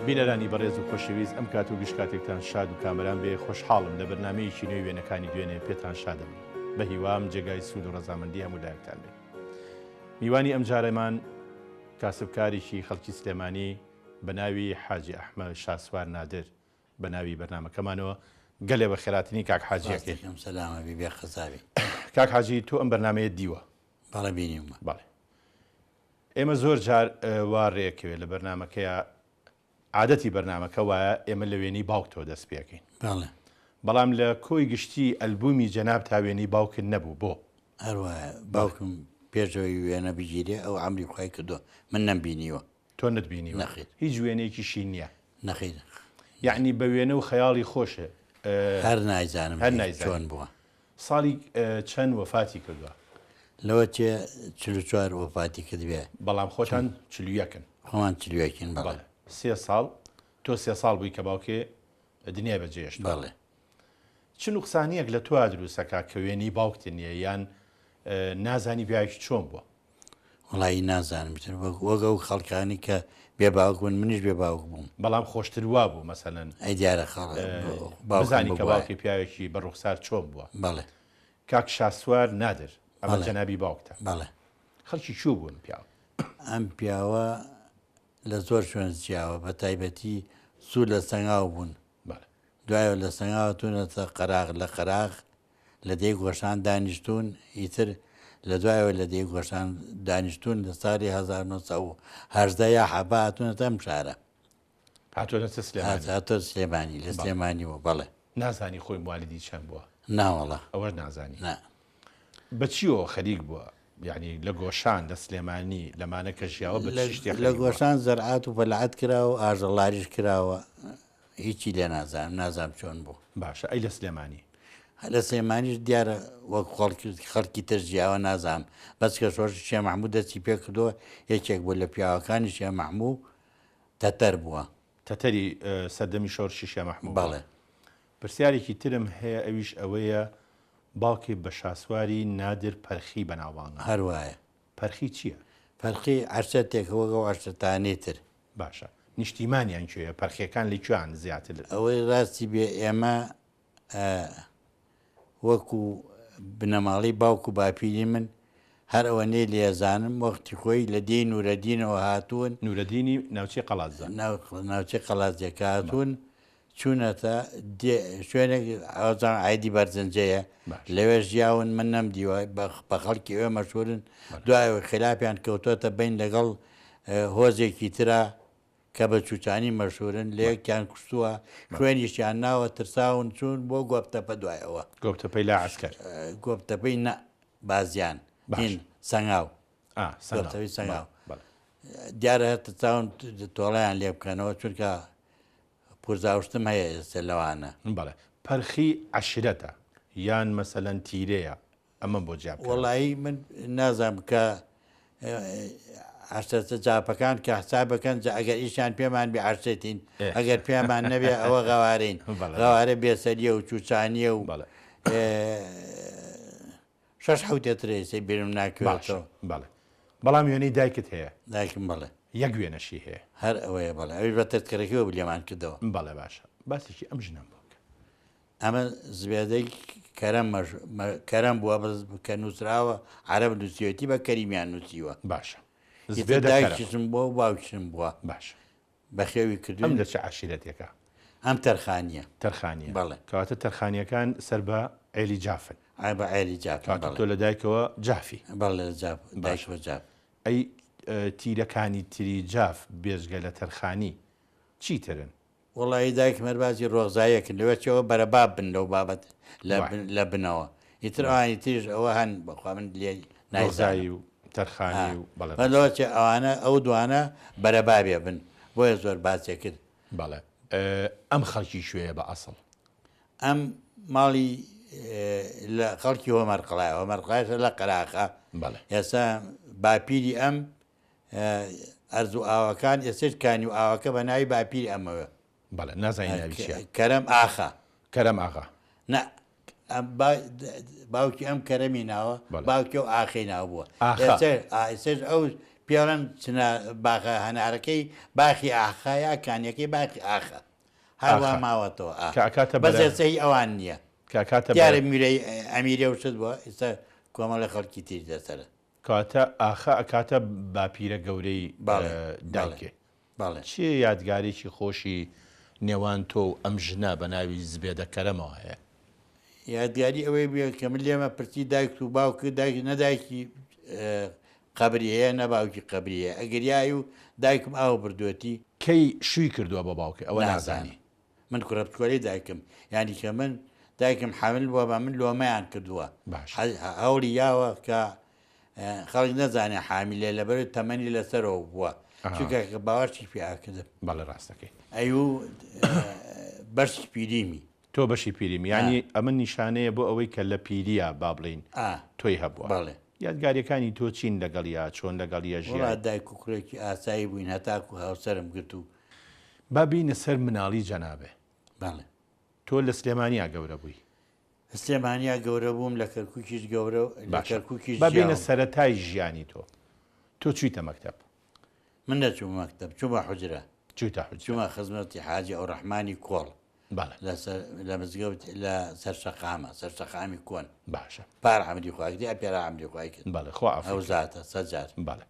بینەرانی بەڕێز و خۆشەویست ئەم کات و گشتکاتێکتان شاد و کامەران بێ خۆشحاڵم لە بەرنامەیەکی نوێی وێنەکانی دوێنێ پێتان شادم بە هیوام جێگای سوود و ڕەزامەندی هەموولایەکتان بێ. میوانی ئەم جارەمان کاسبکارێکی خەڵکی سلێمانی بە ناوی حاجی ئەحمەد شاسوار نادر بە ناوی بەرنامەکەمانەوە گەلێ بە خێراتنی کاک حاجیەکەی. سەلامە بیبێ خەزاوی. کاک حاجی تۆ ئەم بەرنامەیە دیوە؟ بەڵێ بینیمە. بەڵێ. ئێمە زۆر جار وا ڕێکەوێت لە بەرنامەکەیە عادەتی بەرنامەکە وایە ئێمە لە وێنەی باوکتەوە دەست پێکەین. بەڵێ. بەڵام لە کۆی گشتی ئەلبومی جەناب تا وێنەی باوکن نەبوو بۆ. هەروایە باوکم پێشەوەی وێنە بگیرێ ئەو عەمری خوای کردووە من نەمبینیوە. تۆ نەتبینیوە؟ نەخێر. هیچ وێنەیەکیشی نییە؟ نەخێر. یعنی بە وێنە و خەیاڵی خۆشە؟ هەر نایزانم چۆن بووە. ساڵی چەند وەفاتی کردووە؟ لەوە چێ 44 وەفاتی کردوێ. بەڵام خۆتان 41-ن. خۆمان 41-ن. بەڵێ. 3 ساڵ تۆ 3 ساڵ بووی کە باوکێ دنیای بەجێهێشت. بەڵێ. چ نوقسانیەک لە تۆ دروستەکە کە وێنەی باوکت نییە یان نازانی پیاوێکی چۆن بووە؟ وەڵایی نازانم وەگە و خەڵکانی کە بێ باوک بوون منیش بێ باوک بووم. بەڵام خۆشتر وا بوو مەسەلەن ئەی دیارە خەڵ بزانی کە باوکی پیاوێکی بە ڕوخسار چۆن بووە. بەڵێ. کاک شاسوار نادر ئەمە جەنابی باوکتە. بەڵێ. خەڵکی چوو بوون پیاوە؟ ئەم پیاوە لە زۆر شوێن جیاوە بە تایبەتی سوور لە سەنگاو بوون. دوایەوە لە سەنگاوە تونەتە قەراغ لە قەراغ لە دەی گۆشان دانیشتون ئیتر لە دوایەوە لە دەی گۆشان دانیشتون لە ساڵی 1970 یا حەبا هاتوونەتە ئەم شارە. هاتوونەتە سلێمانی؟ هاتۆ سلێمانی لە سلێمانیەوە. بەڵێ. نازانی خۆی موالیدی چەند بووە؟ ناوەڵە. ئەوەش نازانی؟ نا. بەچیەوە خەریک بووە؟ یعنی لە گۆشان لە سلێمانی لەمانە کە ژیاوە لە گۆشان زەرعات و بەلعات کراوە ئاژەڵاریش کراوە هیچی لێ نازانم چۆن بوو. باشە. ئەی لە سلێمانی؟ لە سلێمانیش دیارە وەک خەڵکی تر ژیاوە نازانم بەس کە شۆژ شێ مەحموود دەستی پێ کردووە یەکێک بوو لە پیاوەکانی شێ مەحموود تەتەر بووە. تەتەری سەردەمی شۆڕشی شێ مەحموود؟ بەڵێ. پرسیارێکی ترم هەیە ئەویش ئەوەیە باوکی بە شاسواری نادر پەرخی بەناوبانگە. هەروایە. پەرخی چییە؟ پەرخی عەرشەتێکەوەگە و عەرشەتانەی تر. باشە. نیشتیمانیان کوێیە؟ پەرخیەکان لەکوێیان زیاتر؟ ئەوەی ڕاستی بێ ئێمە وەکو بنەماڵی باوکو باپیری من هەر ئەوەنەی لێزانم وەختی خۆی لە دێی نورەدینەوە هاتوون. نورەدینی ناوچەی قەڵاتزە؟ ناوچەی قەڵاتزیەکە هاتوون چوونەتە شوێنێک ئەوزان عایدی بەرزنجەیە لەوێ ژیاون من نەمدیوە بە خەڵکی ئێوە مەشهورن. دوایەوە خلاپیان کەوتۆتە بین لەگەڵ هۆزێکی ترە کە بە چوچانی مەشهورن لە یەکیان کوشتووە خوێنیشیان ناوە ترساون چوون بۆ گۆپتەپە دوایەوە. گۆپتەپەی لا عەسکەر؟ گۆپتەپەی نە بازیان هین سەنگاو. گۆپتەپەی سەنگاو. دیارە هەتە چاون تۆڵیان لێ بکەنەوە چونکە پورزاوشتم هەیە ئێستا لەوانە. بەڵێ. پەرخی عەشرەتە یان مەسەلەن تیرەیە؟ ئەمە بۆ جیاب وەڵایی من نازانم کە عەشرەتە جاپەکان کە حسابەکەن ئەگەر ئیشان پێمان بێ عەشرەتین ئەگەر پێمان نەبێ ئەوە غەوارەین. غەوارە بێسەریە و چوچانیە و 6 حوتێترێسی بیرم ناکوێتەوە. بەڵێ. بەڵام وێنەی دایکت هەیە؟ دایکم بەڵێ. یەک وێنەشی هەیە؟ هەر ئەوەیە. بەڵێ. ئەوی بە تەتکەرەکەەوە لێمان کردەوە. بەڵێ. باشە. باسێکی ئەم ژنم بۆکە. ئەمە زبێدەی کەرەم بووە کە نووسراوە عەرەب نووسیوەتی بە کەریمیان نووسیوە. باشە. دایکیشم بووە و باوکیشم بووە. باشە. بە خێوی کردو. ئەم لە چه عەشیرەتێکە؟ ئەم تەرخانیە. تەرخانیە؟ بەڵێ. کەواتە تەرخانیەکان سەر بە عێلی جافن؟ بە عێلی جافن. تۆ لە دایکەوە جافی؟ بەڵێ. دایکەوە جاف. ئەی تیرەکانی تری جاف بێژگە لە تەرخانی چیترن؟ وڵی دایک مەربازی ڕۆغزایەکن لەوەچەوە بەرەباب بن لەو بابەت لە بنەوە ئیتر ئەوانی تریش ئەوە هەن بەخوا من لێ نایزایی و تەرخانی و بەڵێ ئەوانە ئەو دوانە بەرەبابێ بن بۆیە زۆر باسێ کرد. بەڵێ. ئەم خەڵکی شوێیە بە ئەسڵ؟ ئەم ماڵی لە خەڵکی هۆمەرقڵایە هۆمەرقڵایە لە قەراخە. بەڵێ. ئێستا باپیری ئەم ئەرز و ئاوەکان ئێستێشکانی و ئاوەکە بە ناوی باپیری ئەمەوە. بەڵێ. نازانین ناوی چییە؟ کەرەم ئاخا. کەرەم ئاغا؟ نە باوکی ئەم کەرەمی ناوە باوکی و ئاخی ناو بووە. ئێستێش ئەو پێڵەن باخە هەنارەکەی باخی ئاخایە کانیەکەی باخی ئاخە هەروە ماوەتەوە بەزێسەی ئەوان نییە دیارە میرەی ئەمیرە وشت بووە ئێستا کۆمەڵە خەڵکی تری دەسەرە کاتە ئاخە ئەکاتە باپیرە گەورەی دایکێ چی یادگارێکی خۆشی نێوان تۆ و ئەم ژنە بە ناوی زبێدە کەرەمەوە هەیە یادگاری ئەوەی بێ کە من لێمە پرتی دایک و باوکە دایک نەدایکی قبری هەیە نەباوکی قبریە ئەگەریایی و دایکم ئاو بردوێتی کەی شووی کردووە بە باوکە ئەوە نازانی من کوڕەتکۆری دایکم ینی کە من دایکم حامل بووە بە من لۆمەیان کردووە هەوڵی یاوە کە خەڵک نەزانێ حامیلێ لەبەر تەمەنی لەسەرەوە بووە چونکە کە باوەشی پیاکردم بەڵێ ڕاستەکەی ئەیوو بەشی پیریمی تۆ بەشی پیریم ینی ئەمە نیشانەیە بۆ ئەوەی کە لە پیریە با بڵین تۆی هەبووە بەڵێ یادگاریەکانی تۆ چین لەگەڵ یا چۆن لەگەڵ یەژیان دایک و کوڕێکی ئاسایی بووین هەتاکو هاوسەرم گرت و بابینە سەر مناڵی جەنابێ بەڵێ تۆ لە سلێمانیا گەورە بووی سلێمانیا گەورە بووم لە کەرکووکیش گەورە لە کەرکووکیش بابینە سەرەتای ژیانی تۆ چوویتە مەکتەب من نەچوو مەکتەب چوومە حوجرە چوومە خزمەتی حاجی ئەو ڕەحمانی کۆڵ لە مزگەوت لە سەرشەقامی کۆن باشە پار عەمری خواکردی ئەپێرا عەمری خوای کرد بەڵێ خوا ئەو زاتە سەجار بەڵێ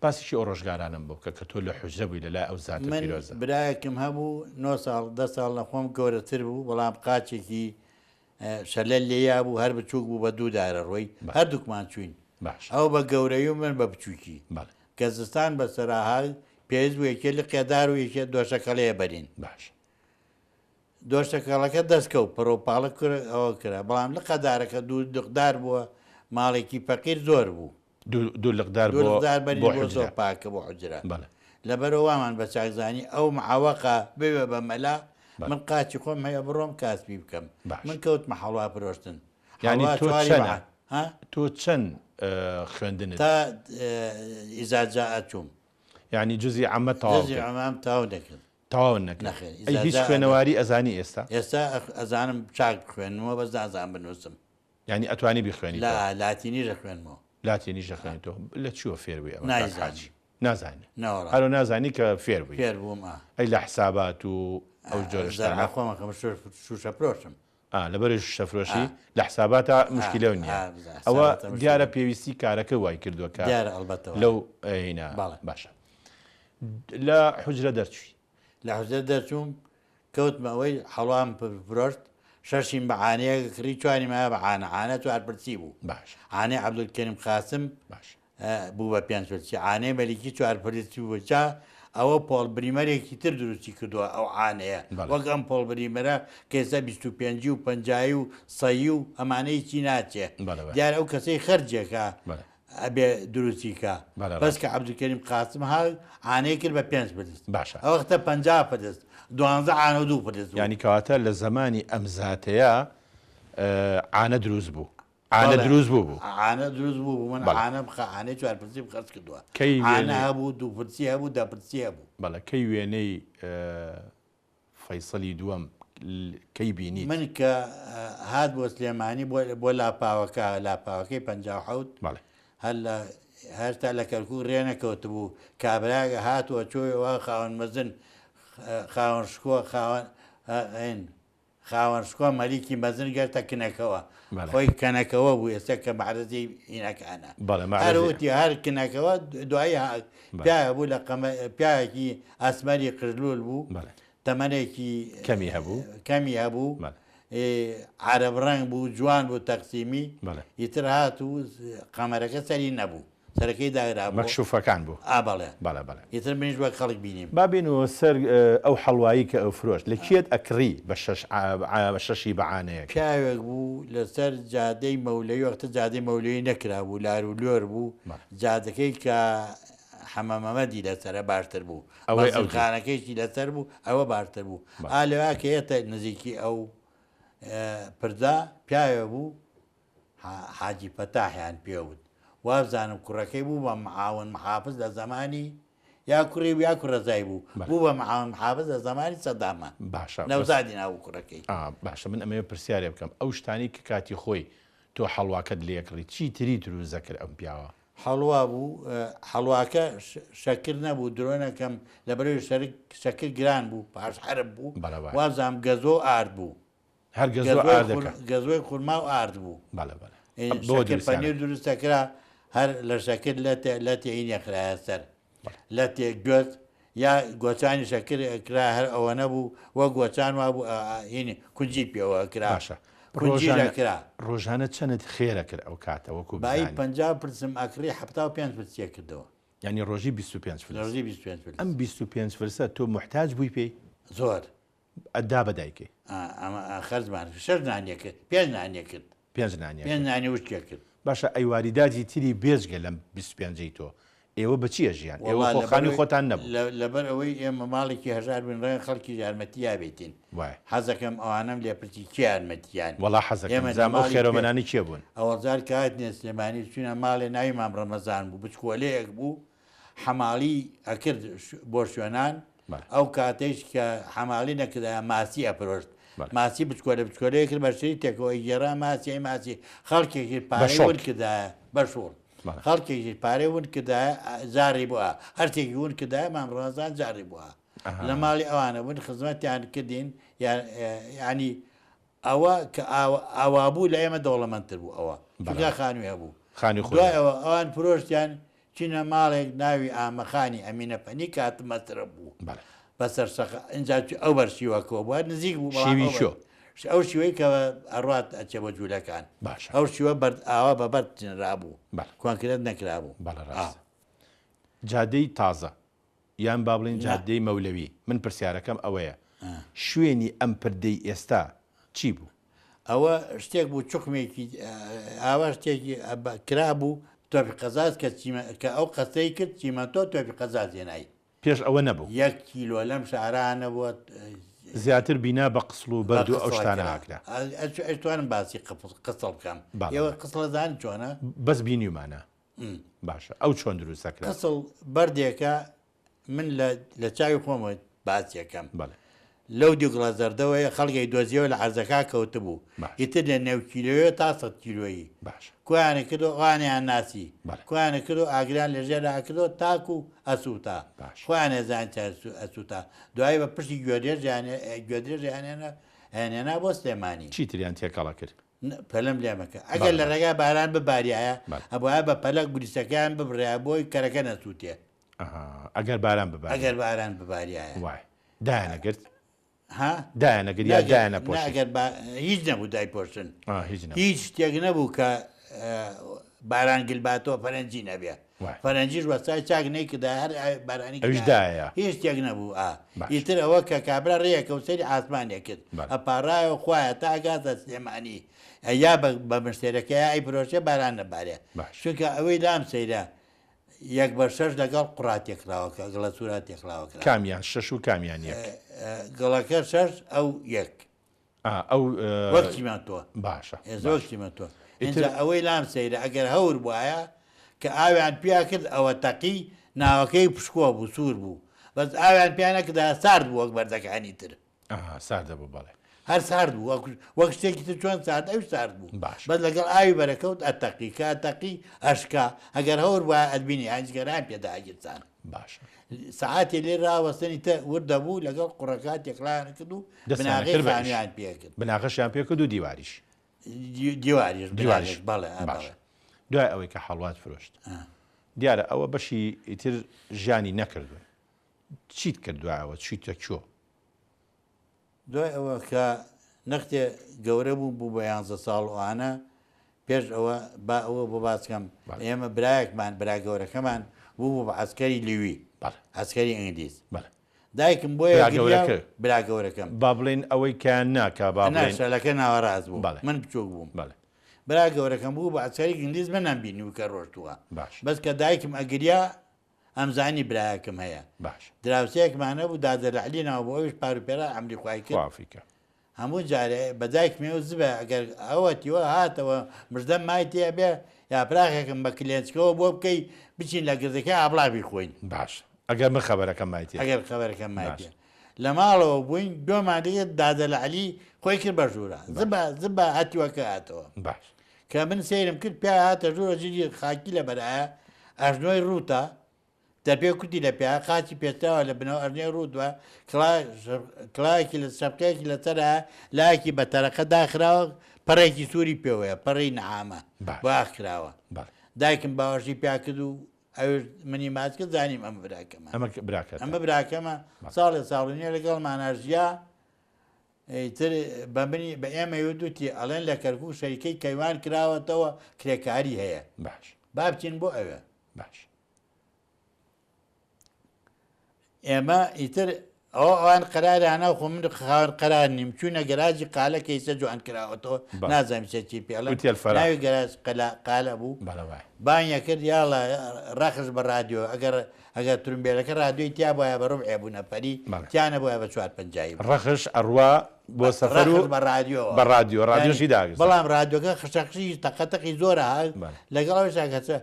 باسیشی ئەو ڕۆژگارانم بۆ کە تۆ لە حوجرە بووی لەلای ئەو زاتە پیرۆزە برایەکم هەبوو 9 ساڵ 10 ساڵ لە خۆم گەورەتر بوو بەڵام قاچێکی شەلەل لێیا بوو هەر بچووک بوو بە دوو دارە ڕۆی هەردووکمان چوین ئەو بە گەورەی و من بە بچووکی کە زستان بە سەراهای پێویست بوو یەکێ لە قێدار و یەکێ دۆشەکەڵەیە بەرین باش دۆشتەکەڵەکە دەستکەوت پڕۆپاڵە ئەوە کرا بەڵام لە قەدارەکە دوو دقدار بووە ماڵێکی فەقیر زۆر بوو دوو لەقدار بۆ پاکە بۆ حجرە لەبەرەوە وامان بە چاکزانی ئەو معاوەقە بوێ بە مەلا من قاچی خۆم هەیە بڕۆم کاسبی بکەم من کەوتمە حەڵوا پرۆشتن ینی تۆ چەند خوێندنت تا ئیزاجا ئەچووم ینی جزی عەمە ئەمام تاو دەکرد تەواو نەکرد هیچ خوێنەواری ئەزانی ئێستا ئەزانم چاک خوێنمەوە بەس نازان بنووسم ینی ئەتوانی بخوێنی لاتینیژە خوێنمەوە لاتینیژە خوێنیتەوە لە چیوە فێر بووی نازانی هەرۆ نازانی کە فێر بووی فێر بووم ئەی لە حسابات و ئەو جۆرەشتانە خۆمەکەم شوشە پرۆشم لەبەرش شەفرۆشی لە حساباتە مشکلە نییە ئەوە دیارە پێویستی کارەکە وای کردووە کە لەو هینا باشە لە حوجرە دەرچووی لە حوجرە دەرچووم کەوتمە ئەوەی هەڵام فرۆشت شەشیم بە عانەیە کڕی چوانی مایە بە عانە چوار پرسی بوو باش عانەی عەبدولکەریم قاسم باش بوو بە پێنج پرسی عانەی مەلیکی چوار پرسی بوو جا ئەوە پۆڵ بریمەرێکی تر دروستی کردووە ئەو عانەیە وەک ئەم پۆڵ بریمەرە کێسە 25 و 50 و 100 و ئەمانەی چی ناچێ دیارە ئەو کەسەی خەرجێکە ئەبێ دروستیکە بەس کە عەبدولکەریم قاسم ها عانەی کرد بە 5 پرست باشە ئەو وەختە 50 پرست 12 عانە و 2 پرست ینی کەواتە لە زمانی ئەم زاتەیە عانە دروست بوو عانە دروست بوو عانە دروست بوو من عانە عانەی چوار پرسی خەرج کردووە عانە هەبوو دوو پرسی هەبوو دە پرسی هەبوو بەڵێ کەی وێنەی فەیسەڵی دووەم کەی بینی من کە هات بۆ سلێمانی بۆ لاپاوەکەی 57 هەرتا لە کەرکوو ڕێنەکەوت بوو کابراگە هاتووە چۆیەوە خاوەن مەزن خاوەن شکۆ خاوەن شکۆ مەلیکی مەزن گەرتە کنەکەوە خۆی کەنەکەوە بوو ئێستا کە معرەزی ئینەکانە هەروتی هەر کنەکەوە دوایی پیاە بوو لە پیاەکی ئاسمەری قژلول بوو تەمەنێکی کەمی هەبوو عرب ڕنگ بوو جوان بوو تەقسیمی ئیتر هات و قەمەرەکە سەری نەبوو سەرەکەی داگرا مەکشوفەکان بوو بەڵێ ئیتر منیش وەک خەڵک بینیم بابینەوە سەر ئەو هەڵوایی کە ئەو فرۆشت لە کێت ئەکڕی بە شەشی بەعانەیە پیاوێک بوو لەسەر جادەی مەولەی وەختە جادەی مەولەی نەکرا بوو لار و لۆر بوو جادەکەی کە حەمەمەمەدی لەسەرە باشتر بوو ئەوەی ئەوخانەکەیشی لەسەر بوو ئەوە باشتر بوو ئالەوا کە هێتە نزیکی ئەو پردا پیاوە بوو حاجی پەتاحیان پێوت وابزانم کوڕەکەی بوو بە معاون محافظ لە زمانی یا کوڕی و یا کوڕەزای بوو بوو بە معاون محافظ لە زمانی سەدامە باشە نەوزادی ناو کوڕەکەی باشە من ئەمەوێ پرسیارێ بکەم ئەو شتانی کە کاتی خۆی تۆ هەڵواکەت لێکڕی چی تری دروست دەکرد ئەم پیاوە حەڵوا بوو حەڵواکە شەکر نەبوو درۆنەکەم لە بەرەوەی شەکر گران بوو پاش حرب بوو وازام گەزۆ ئارد بوو هەر گەزۆی خورما و ئارد بوو پەنیر دروستەکرا هەر لە شەکر لە تێینە خراە سەر لە تێگوێت یا گۆچانی شەکر کرا هەر ئەوە نەبوو وە گۆچان وابوو هینی کونجی پێوە کراشە کرا ڕۆژانە چەند خێرە کرد ئەو کاتە وەکو بای 50 پرسم ئەکری 75 پرسیە کردەوە ینی ڕۆژی 25 ڕۆژی 25 ئەم 25 فرسە تۆ محتاج بووی پێی زۆر ئەدا بەدایکی ئەمە خەرزمان 6 نانیە کرد 5 نانیە کرد 5 نانیە 5 نانی وشکە کرد باشە ئەیواریداتی تری بێزگە لەم 25 تۆ ئێوە بچیە ژیان ئێوە خۆخانی خۆتان نەبوو لەبەر ئەوەی ئێمە ماڵێکی هەژار بن ڕێن خەڵکی یارمەتیا بێتین حەزەکەم ئەوانم لێ پرسی کێ یارمەتیان وڵا حەزەکەم زانمە خێرەمەنانی کێ بوون ئەوەزار کات نێ سلێمانی چونە ماڵێ ناوی مام ڕەمەزان بوو بچکۆلەیەک بوو حەماڵی ئەکرد بۆ شوێنان ئەو کاتێش کە حەماڵی نەکردا ماسی ئەپرۆشت ماسی بچکۆلەیە کرد بەشری تێکەوە گێرا ماسی خەڵکێکی پارەی وەرکردایە بەشۆڵ خەڵکێکی پارەی ون کردە زاری بووە هەرتێکی ون کردای مام ڕۆزان جاری بووە لە ماڵی ئەوانە بوون خزمەتیان کردین ینی ئەوە کە ئاوا بوو لە ئێمە دەوڵەمەندتر بوو ئەوە بگا خانوێ بوو دوای ئەوە ئەوان فرۆشتیان چینە ماڵێک ناوی ئامەخانی ئەمینە پەنی کاتمەترە بوو بەسەر ئەنج ئەو بەرشیوەکەەوە بووە نزیک بوو ئەو شیوەی کە ئەڕات ئەچێ بە جوولەکان ئەو شیوە ئاوا بە بەرنرا بوو کوانکرێت نەکرابوو جادەی تازە یان با بڵین جادەی مەولەوی من پرسیارەکەم ئەوەیە شوێنی ئەم پردەی ئێستا چی بوو؟ ئەوە شتێک بوو چوقمێکی ئاوا شتێکی کرا بوو تۆپی قەزاز کە ئەو قەسەی کرد چیمەتۆ تۆپی قەزاز هێنایی پێش ئەوە نەبوو 1 کیلۆ لەم شارانە بووە زیاتر بینا بە قسڵ و بەرد و ئەو شتانە هاکرا ئەتوانم باسی قسڵ بکەم ئێوە قسڵەزان چۆنە بەس بینیمانە باشە ئەو چۆن دروستەکرا قسڵ بەردێکە من لە چاوی خۆمە باسیەکەم لەو دیگڵە زەردەوەی خەڵگەی دۆزیەوە لە عەرزەکە کەوت بوو ئیتر لە 9 کیلۆیە تا 100 کیلۆیی کویانە کردو ئەوانیان ناسی کویانە کردو ئاگران لەژێر ئاکردۆ تاک و ئەسووتا خۆیان ێزان ئەسووتا دوایی بە پشتی گوێدرێژیانێنە هێنێنا بۆ سلێمانی چیتریان تێکەڵە کرد پەلم لێمەکە ئەگەر لە ڕێگا باران بباریایە ئەبواە بە پەلە گوریسەکان ببڕێ بۆی کەرەکە نەسووتێ ئەگەر باران بباریایە وای دایانەگرت دایانەگر یا دایانە پۆشن هیچ نەبوو دای پۆشن هیچ شتێک نەبوو کە باران گلباتەوە فەرەنجی نەبێ فەرەنجیش وەسای چاک نەیکردا هەر بارانی هیچ شتێک نەبوو ئیتر ئەوە کە کابرا ڕێیەکە و سەری ئاسمانێک کرد ئەپارایەوە خوایە تا ئاگاتە سلێمانی یا بە مشتێرەکە ئەی پرۆشێ باران نەبارێ چونکە ئەوەی لام سەیرە 1/6 لەگەڵ قوڕاتێکراوەکە گڵە سووراتێکراوەکە کامیان 6 و کامیان یەک گڵەکە 6 ئەو یەک ئەو وەکتیمان تۆ باشە زۆرتیمە تۆ ئەوەی لام سەیرە ئەگەر هەور بواە کە ئاویان پیا کرد ئەوە تەقی ناوەکەی پشکۆ بوو سوور بوو بەس ئاویان پیانەکەدا سارد بوو وەک بەردەکانی تر ساردە بوو بەڵێ هەر سارد بوو وەک شتێکی تر چۆن سارد ئەو سارد بوو بەس لەگەڵ ئاوی بەرەکەوت ئەتەقی کە تەقی ئەشکا ئەگەر هەور وایە ئەدبینی ئەنجگەران پێدا ئاگرسان باشە سعاتی لێ ڕاوەستنی تە وردە بوو لەگەڵ قوڕەکات تێکڵیان کرد و بناغیان پێکرد بناغەشیان پێکرد و دیواریش دیواریش بەڵێ دوای ئەوەی کە حەڵوات فرۆشت دیارە ئەوە بەشی ئیتر ژیانی نەکردوون چیت کردووەوە چیتە چۆ دوای ئەوە کە نەختێ گەورە بوو بە 11 ساڵ ئەوانە پێش ئەوە با ئەوە بۆ باسکەم ئێمە برایەکمان برا گەورەکەمان بوو بە عسکەری لیوی عسکەری ئینگلیز دایکم بۆیە برا گەورەکەم با بڵێن ئەوەی کیان ناکە شەلەکە ناوەڕاست بوو من بچۆک بووم برا گەورەکەم بوو بە عسکەری ئینگلیز من نامبینی و کە ڕۆشتووە بەس کە دایکم ئەگریا ئەمزانی برایەکەم هەیە دراوسەیەکمانە بوو دادەرعلینەوە بۆ ئەوش پاروپێرا ئەمری خوای کرد هەموو جارێ بەدایکمێ و زبە ئەگەر ئەوەتیوە هاتەوە مژدەم مای تێ بێ یا پراخێکم بە کلێنچکەوە بۆ بکەی بچین لە گردەکە ئابڵاوی خۆین باش ئەگەر من خەبەرەکەم مایتێ ئەگەر خەبەرەکەم مایتێ لە ماڵەوە بووین دۆمان دێت دادەلعلی خۆی کرد بە ژوورە زبە هاتیوەکە هاتەوە باش کە من سیرم کرد پیا هاتە ژوورە جلی خاکی لە بەرایە ئەژنۆی ڕووتە دەرپێ کوتی لە پێ قاچی پێستاوە لە بنەوە ئەژنێ ڕوودوە کڵایەکی لە سەبقەیەکی لەسەرە لایەکی بە تەرەقە داخراوە پەڕێکی سووری پێوەیە پەڕی نەعامە باخراوە دایکم باوەشی پیا کرد و ئەو منی ماچ کرد زانیم ئەمە براکەمە ئەمە براکەمە ساڵێ لەگەڵمانەژیا تر بە ئێمە دوتی ئەڵێن لە کەرکوو شەریکەی کەیوان کراوەتەوە کرێکاری هەیە باش با بچین بۆ ئەوێ باش ئێمە ئیتر ئەوان قەرارانە خۆ من خاوەن قەرار نیم چوونە گەراجی قالەکەی سە جوان کراوەتەوە نازانم چی پێڵی گەراج قالە بوو بانیە کرد یاڵە ڕەخش بە رادیۆ ئەگەر تورمبێلەکە رادیۆی تیا بۆە بە ڕوب ئێبوو نەپەری تیانە بۆە بە 450 ڕەخش ئەڕوا بۆ سەفەر و بە رادیۆ بە رادیۆ رادیۆشی داگەست بەڵام رادیۆکە خشەقشی تەقەتەقی زۆرە هات لەگەڵەوەی شاکەچە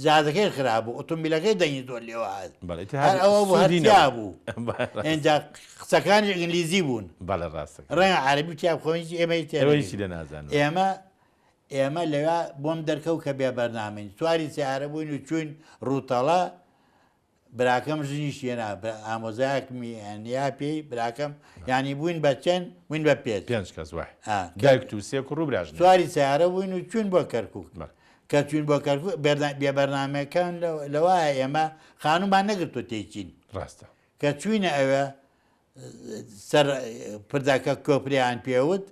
جادەکەی خراپبوو ئۆتۆمبیلەکەی دەنگی زۆر لێوە هات ئەوە بوو هەریا بوو ئێنجا قسەکانی ئینگلیزی بوون بەڵێ ڕاستە ڕێنگە عەربی تیا خۆیی ئێمەیشی لە نازانم ئێمە لەوێ بۆم دەرکەوت کە بێ بەرنامەین سواری سیارە بووین و چوین ڕووتەڵە براکەم ژنیش هێنا ئامۆزایەکمی هەنیا پێی براکەم ینی بووین بە چەند بووین بە پێ 5 کەس وای دایک و سێ کوڕ و براژن سواری سیارە بووین و چوین بۆ کەرکووک کە چوین بۆ کەرکووک بێ بەرنامەکان لەوایە ئێمە خانومان نەگرتۆ تێچین ڕاستە کە چوینە ئەوە سەر پرداکە کۆپریان پێوت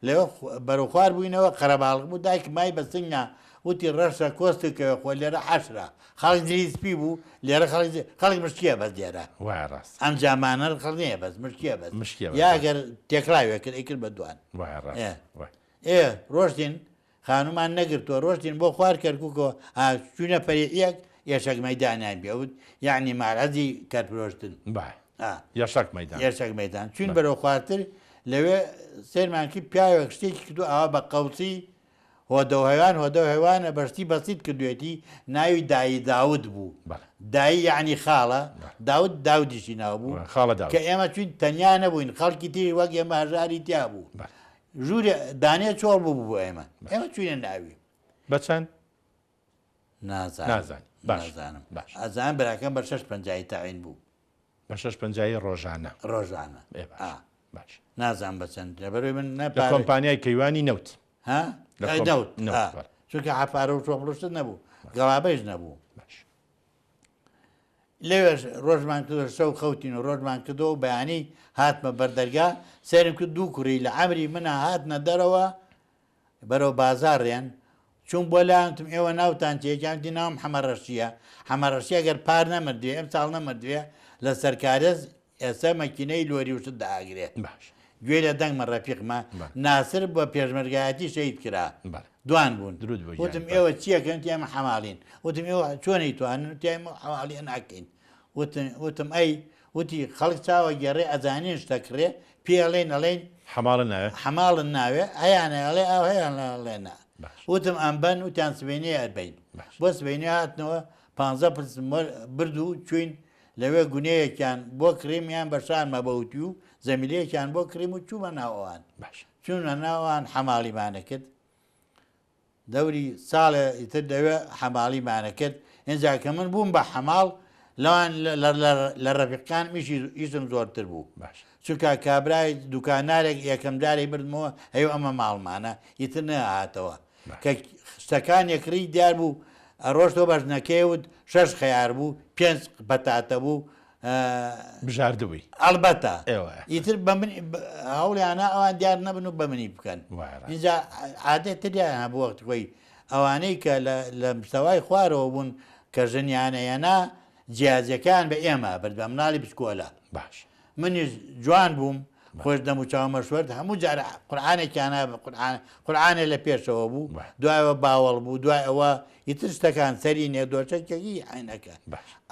لەوە بەرەو خوار بووینەوە قەرەباڵق بوو دایک مای بە سنگە وتی ڕەشە کۆستێکەوە خۆ لێرە حەشرا خەڵک دریسپی بوو لێرە خەڵک مشکیە بەس لێرە وای ڕاست ئەم جامانە خەڵنیە بەس مشکیە بەس یاگەر تێکراوێکرد ئەیکرد بە دوان ڕۆژتین خانومان نەگرتووە ڕۆژتین بۆ خوار کەرکووکەوە چوونە پەریعەک یەشەک مەیدانیان بێوت یعنی ماڵەزی کەرپرۆشتن یەشەک مەیدان چوین بەرەو خوارتر لەوێ سێرمان کرد پیاوێک شتێکی کردو ئەوە بە قەوسی هۆدەوهەیوان هۆدەوهەیوانە بەشتی بەسیت کردوێتی ناوی دایی داود بوو دایی یعنی خاڵە داود داودیشی ناو بوو کە ئێمە چوین تەنیا نەبووین خەڵکی تری وەک ئێمە هەژاری تیا بوو ژوورە دانێ چۆڵ بوو بۆ ئێمە چوینە ناوی بەچەند نازانم ئەزان براکەم بە 650 تاعین بوو بە 650 ڕۆژانە باش نازان بەچەند لەبەروی من کۆمپانیای کەیوانی نەوت چونکە حەفارە و چۆپڵشت نەبوو گەڵابەیش نەبوو لەوێش ڕۆژمان کردو شەو خەوتین و ڕۆژمان کردەوە بەیانی هاتمە بەردەرگا سێرم کرد دوو کوڕی لە عەمری منە هاتنە دەرەوە بەرەو بازاڕیان چون بۆ لایەنتم ئێوە ناوتان چێکیانتی ناوم حەمەڕەشیە حەمەڕەشی ئەگەر پار نەمردوێ ئەم ساڵ نەمردوێ لە سەرکارێز ئێستا مەکینەی لۆری وشت داگرێت گوێ لە دەنگمە ڕەفیقمە ناسر بە پێشمەرگایەتی شەید کرا دوان بوون وتم ئێوە چیەکەن تیامە حەماڵین وتم ئێوە چۆنی توانن تیامە حەواڵیە ناکەین وتم ئەی وتی خەڵک چاوە گەڕێ ئەزانین شتەکڕێ پێڵێن ئەڵێن حەماڵن ناوێ ئەیانە ئەڵێ ئەو هەیەیان لێنا وتم ئەمبەن وتیان سبینێ ئەبین بۆ سبینێ هاتنەوە 15 برد و چوین لەوێ گونەیەکیان بۆ کریمیان بەشانمە بەوتی و زەمیلەیەکیان بۆ کریم و چوومە ناوەوان چوونە ناوان حەماڵیمانە کرد دەوری ساڵێ ئیتر دەوێ حەماڵیمانە کرد ئێنجا کە من بووم بە حەماڵ لەوان لە ڕەفیقان ئیشم زۆرتر بوو چونکە کابرای دوکانارێک یەکەمداری بردمەوە هەیە ئەمە ماڵمانە ئیتر نەهاتەوە کە شتەکان یەکری دیار بوو ڕۆژتۆ بەژنەکەیوت 6 خەیار بوو 5 بەتاتە بوو بژاردبووی ئەلبەتە ئیتر هەوڵیانە ئەوان دیار نەبن و بە منی بکەن اینجا عادەتریان بۆ وەخت خۆی ئەوانەی کە لە مستەوای خوارەوە بوون کە ژنیانەیەنا جیازەکان بە ئێمە بردبە مناڵی بچکۆلە باش منیش جوان بووم خۆش دەم و چاومەشوەرد هەموو جارە قورعانێکیانە قورعانێ لە پێشەوە بوو دوایەوە باوەڵ بوو دوای ئەوە ئیتر شتەکان سەری نێدۆچەکێکی عینەکە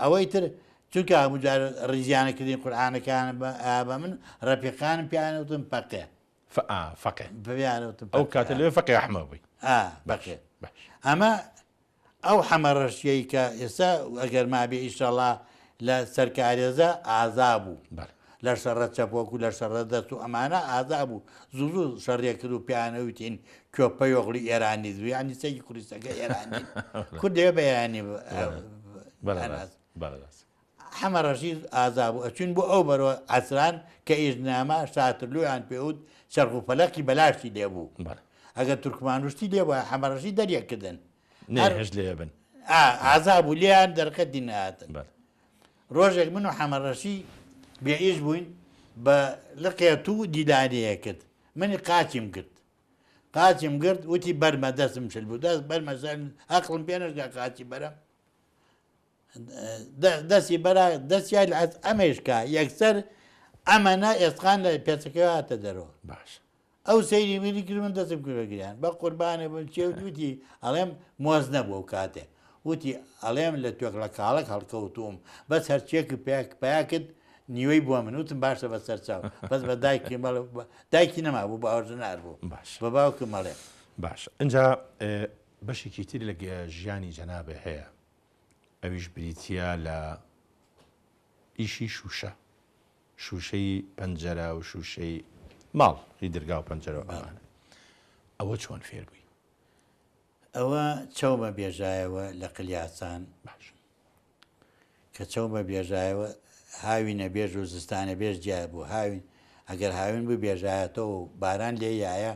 ئەوەی تر چونکە هەموو جار ڕیزیانەکردین قورعانەکان بە من ڕەفیقانم پیانەوتم فەقێ ئەو کاتە لێ فەقێ ئەحمە بووی بەقێ ئەمە ئەو حەمەڕەشیەی کە ئێستا ئەگەر مابێ ئیشەڵا لە سەرکارێزە ئازا بوو لە شەڕە چەپۆک و لە شەڕە دەست و ئەمانە ئازا بوو زوو شەڕێ کرد و پیانەوتین کۆپەیۆغڵی ئێرانی زوی ینی سەی کوردستەکە ئێرانی کورد دەوێ بە ئێرانی بەڵێ حەمە ڕەشید ئازا بوو ئەچون بۆ ئەو بەرەوە ئەسران کە ئیژنامە شاترلویان پێوت چەرخ و فەلەقی بەلاشی لێبوو ئەگەر تورکمانوشتی لێ بووە حەمە ڕەشید دەریەکردن هێش لێ بن ئازا بوو لێیان دەرکەتی نهاتن ڕۆژێک من و حەمە ڕەشی بێئیش بووین بە لقێت و دیدانەیە کرد منی قاچیم کرد وتی بەرمە دەستم شل بوو دەست بەرمە ئەقڵم پێ نەژگا قاچی بەرەم دەستی بەرا دەستیای لە ئەمەشکا یەکسەر ئەمەنا ئێسقان لە پێچەکەی هاتە دەرەوە باش ئەو سەیری میری کرد من دەستم کوێگریان بە قوربانە بن چێ وتی ئەڵێم مۆز نەبوو کاتێ وتی ئەڵێم لە توێک لە کاڵک هەڵکەوتوم بەس هەرچێک پیا کرد نیوەی بووە من وتم باشە بە سەرچاو بەس بە دایکی نەما بوو بە ئەوژنار بوو بە باوکم مەڵێ باش اینجا بەشێکی تری لە ژیانی جەنابێ هەیە ئەویش بریتە لە ئیشی شوشەی پەنجەرە و شوشەی ماڵ هی دەرگا و پەنجەرە ئەوانە ئەوە چۆن فێر بووی ئەوە چەومە بێژایەوە لە قلیاسان باش کە چەومە بێژایەوە هاوینە بێژ و زستانە بێژ جیا بوو هاوین ئەگەر هاوین بوو بێژایەتەوە و باران لێ یایە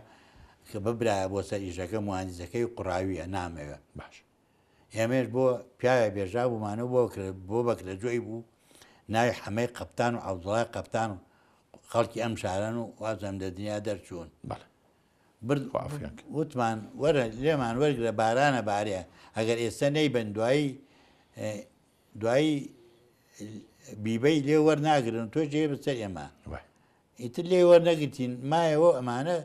کە ببرایە بۆ سەر ئیشەکە موانیزەکەی قوڕاویە نامەوە باش ئێمەش بۆ پیاوە بێژا بوومانە بۆ بەکرە جۆی بوو ناوی حەمەی قەپتان و عەبدوڵای قەپتان و خەڵکی ئەم شاران و وازم لە دنیا دەرچوون وتمان وەرە لێمان وەرگرە بارانە بارەیە ئەگەر ئێستا نەیبن دوایی بیبەی لێ وەرناگرن تۆ جێ بەسەر ئێمە ئیتر لێ وەرنەگرتین مایەوە ئەمانە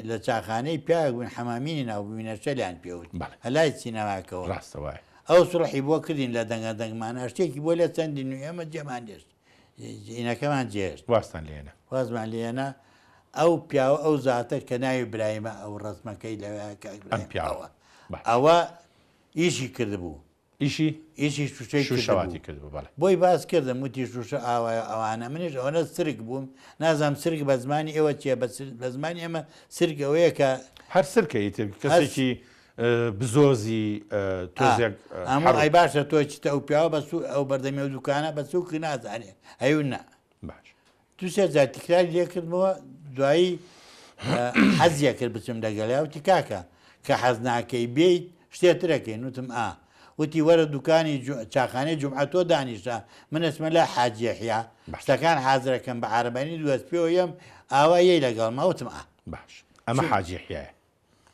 لە چاخانەی پیاوە بوون حەمامینی ناوبووینە شەلیان پێوت هەلای سینەماکەوە ڕاستەوە ئەو سوڵحی بۆ کردین لە دەنگە دەنگمانە شتێکی بۆ لە چەندین و ئێمە جێمان دێشت ئینەکەمان جێشت واستان لێنە وازمان لێنە ئەو پیاوە ئەو زاتە کە ناوی برایمە ئەو ڕسمەکەی لەوە پیاوە ئەوە ئیشی کردبوو ئیشی شوشەواتی کردبوو بەڵێ بۆی باس کردم وتی شوشە ئاوایە ئەوانە منیش ئەوەنە سرک بووم نازانم سرک بە زمانی ئێوە چیە بە زمانی ئێمە سرک ئەوەیە کە هەر سرکەی تر کەسێکی بزۆزی تۆزێک ئەمە ئەی باشە تۆ چتە ئەو پیاوە بەسوو ئەو بەردەمی و دوکانە بەسووکی نازانێ هەیون نا باش دووسێ جاتیکرای لێ کردمەوە دوایی حەزیە کرد بچم لەگەڵیا وتی کاکە کە حەز ناکەی بێیت شتێترەکەی نوتم وتی وەرە دوکانی چاخانەی جومعەتۆ دانیشە من ئەچمە لە حاجی یەحیا شتەکان حازرەکەم بە عارەبانی دووەست پێوە یەم ئاوا یەی لەگەڵما وتم باش ئەمە حاجی یەحیایە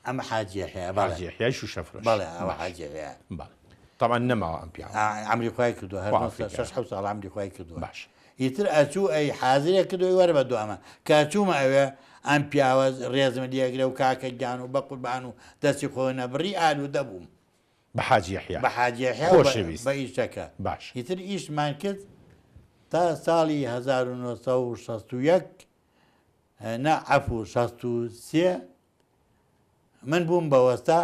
ئەمە حاجی یەحیا حاجی یەحیای شوشە فڕۆش بەڵێ ئەوە حاجی یەحیا بەڵێ طبعا نەماوە ئەم پیاوە عەمری خوای کردووە هەر 6 ساڵ عەمری خوای کردووە باش ئیتر ئەچوو ئەی حازرێک کردوی وەرە بە دوامە کە ئەچوومە ئەوێ ئەم پیاوە ڕێزمە لێگرە و کاکە گیان و بە قوربان و دەستی خۆی نەبڕی ئالو دەبووم بە حاجی یەحیا بە حاجی یەحیا بە ئیشەکە باش ئیتر ئیشمان کرد تا ساڵی 1961 عەفو 63 من بووم بەوەستا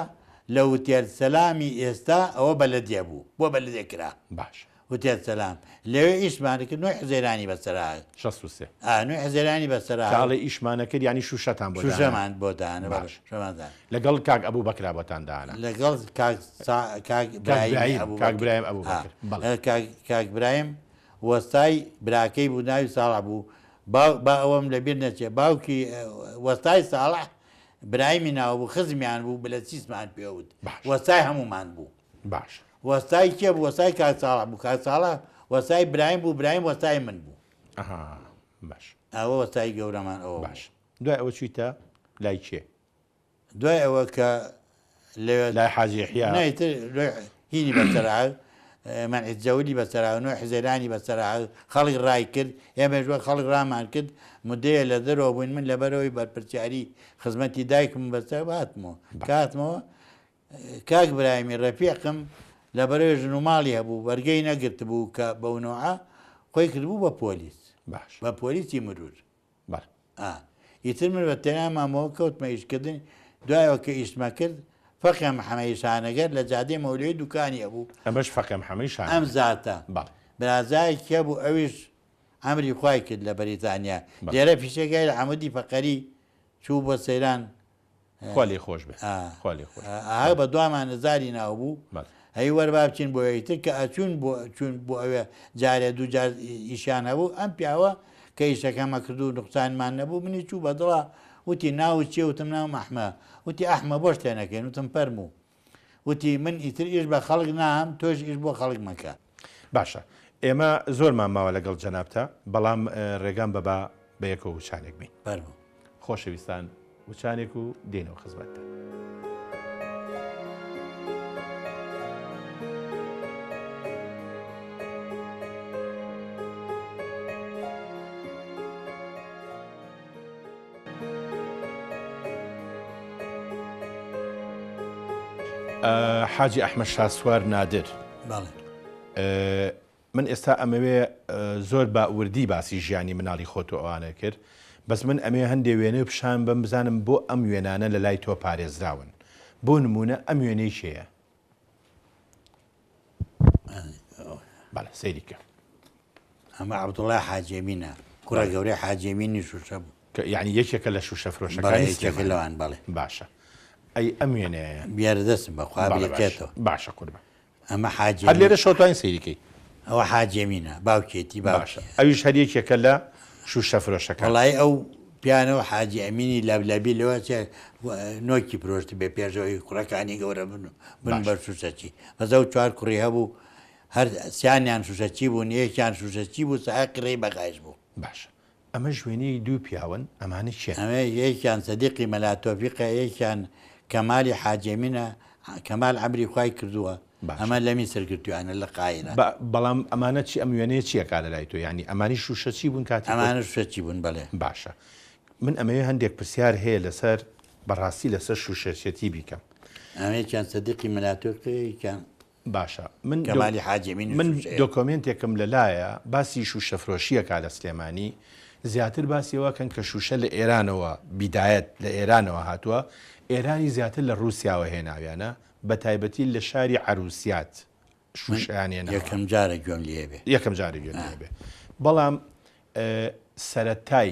لە وتێر سەلامی ئێستا ئەوە بەلەدیە بوو بۆ بەلەدێ کرا باش وتێر سەلام لەوێ ئیشمان کرد نوێی حزێرانی بەسەرا 63 نوێی حزێرانی بەسەرا کاڵی ئیشمانە کرد ینی شوشەتان بۆ شوشەمان بۆ دانە شەماندان لەگەڵ کاک ئەبوو بەکرا بۆتان دانا لەگەڵ کاک برایم ئەبوو کاک برایم وەستای براکەی بوو ناوی ساڵح بوو با ئەوەم لەبیر نەچێ باوکی وەستای ساڵح برایمی ناوە بوو خزمیان بوو بلە چیسمان پێوت وەستای هەمومان بوو باش وەستای کێ بوو وەستای کاک ساڵح بوو کاک ساڵح وەستای برایم بوو برایم وەستای من بوو باش ئەوە وەستای گەورەمان ئەوە باش دوای ئەوە چیتە لای کێ دوای ئەوە کە لای حاجی یەحیا نایتر هینی بەسەرا منعی جەولی بەسەرا نوێی حزێرانی بەسەرا خەڵک ڕای کرد ئێمەش وە خەڵک ڕامان کرد مدەیە لە دەرەوە بووین من لەبەرەوەی بەرپرسیاری خزمەتی دایکم بەسەر هاتمەوە کاتمەوە کاک برایمی ڕەفیقم لەبەرەوەی ژن و ماڵی هەبوو وەرگەی نەگرت بوو کە بەونەوە خۆی کردبوو بە پۆلیس باش بە پۆلیسی مرور بەڵێ ئیتر من بە تێنان مامەوە کەوتمە ئیشکردن دوایەوە کە ئیشمە کرد فەقێ محەممەدی شانەگەر لە جادەی مەولەی دوکانی هەبوو ئەمەش فەقێ محەممەدی شان ئەم زاتە بەڵێ برازایکە بوو ئەویش ئەمری خوای کرد لە بەریتانیا لێرە پیشەکەی لە عەمەدی فەقەری چوو بۆ سەیران خۆلی خۆش بێ بە دوامان نزاری ناو بوو هەی وەربا بچین بۆ یەکتر کە ئەچوون چون بۆ ئەوێ جارێ دوو جار ئیشان هەبوو ئەم پیاوە کە ئیشەکەمە کردو نقصانمان نەبوو منی چوو بەدڵا وتی ناو چێ وتم ناو مەحمە وتی ئەحمە بۆش تێنەکەین وتم پەرموو وتی من ئیتر ئیش بە خەڵک نام تۆش ئیش بۆ خەڵک مەکە. باشە ئێمە زۆرمان ماوە لەگەڵ جەنابتە بەڵام ڕێگام بەبا بە یەکەوە وچانێک بین پەرموو خۆشەویستان وچانێک و دێنەوە خزمەتتە. حاجی ئەحمەد شاسوار نادر من ئێستا ئەمەوێ زۆر باوردی باسی ژیانی مناڵی خۆت و ئەوانە کرد بەس من ئەمێ هەندێک وێنە پیشان بەم بزانم بۆ ئەم وێنانە لە لای تۆ پارێزراون بۆ نمونە ئەم وێنەی شەیە بەڵێ سەیریکە ئەمە عەبدوڵڵای حاجێمینە کوڕە گەورەی حاجێمینی شوشە بوو یعنی یەکێکە لە شوشە فرۆشەکانی لەوان بەڵێ باشە ئەی ئەم وێنەیە بیارە دەستم بەخوا بێتێتەوە باشە قوربە ئەمە حاجێ هەر لێرە شۆتوانین سەیریکەی ئەوە حاجێمینە باوکێتی باشە ئەویش هەر یەکێکە لە شوشە فرۆشەکە وڵای ئەو پیانەوە حاجی ئەمینی لەبلەبی لەوە نۆکی پرۆشتی بێ پێشەوەی کوڕەکانی گەورە بن بەر شوشەچی بەزە و چوار کوڕی هەبوو هەر سییانیان شوشەچی بوون یەکیان شوشەچی بوو ساقڕێی بەقایش بوو باشە ئەمە ژوێنی دوو پیاون ئەمانە چێ ئەمە یەکیان سەدیقی مەلاتۆفیقە یەکیان کەمالی حاجێمینە کەمال عەمری خوای کردووە ئەمە لە میسر کردویانە لە قایرە بەڵام ئەمانە چی ئەم وێنەیە چیەکە لە لای تۆ ینی ئەمانی شوشەچی بوون کاتی ئەمانە شوشەچی بوون بەڵێ باشە من ئەمەوێ هەندێک پرسیار هەیە لەسەر بەڕاستی لەسەر شوشەچێتی بیکەم ئەمەیەکیان سەدیقی مەلاتۆفیقیان باشە من کەمالی حاجێمین من دۆکۆمنتێکم لەلایە باسی شوشە فرۆشیەکە لە سلێمانی زیاتر باسیەوەکەن کە شوشە لە ئێرانەوە بیدایەت لە ئێرانەوە هاتووە ئێرانی زیاتر لە رووسیاوە هێناویانە بە تایبەتی لە شاری عروسیات شوشیانێن یەکەم جارە گوێم لێبێ یەکەم جارە گوێم لێبێ بەڵام سەرەتای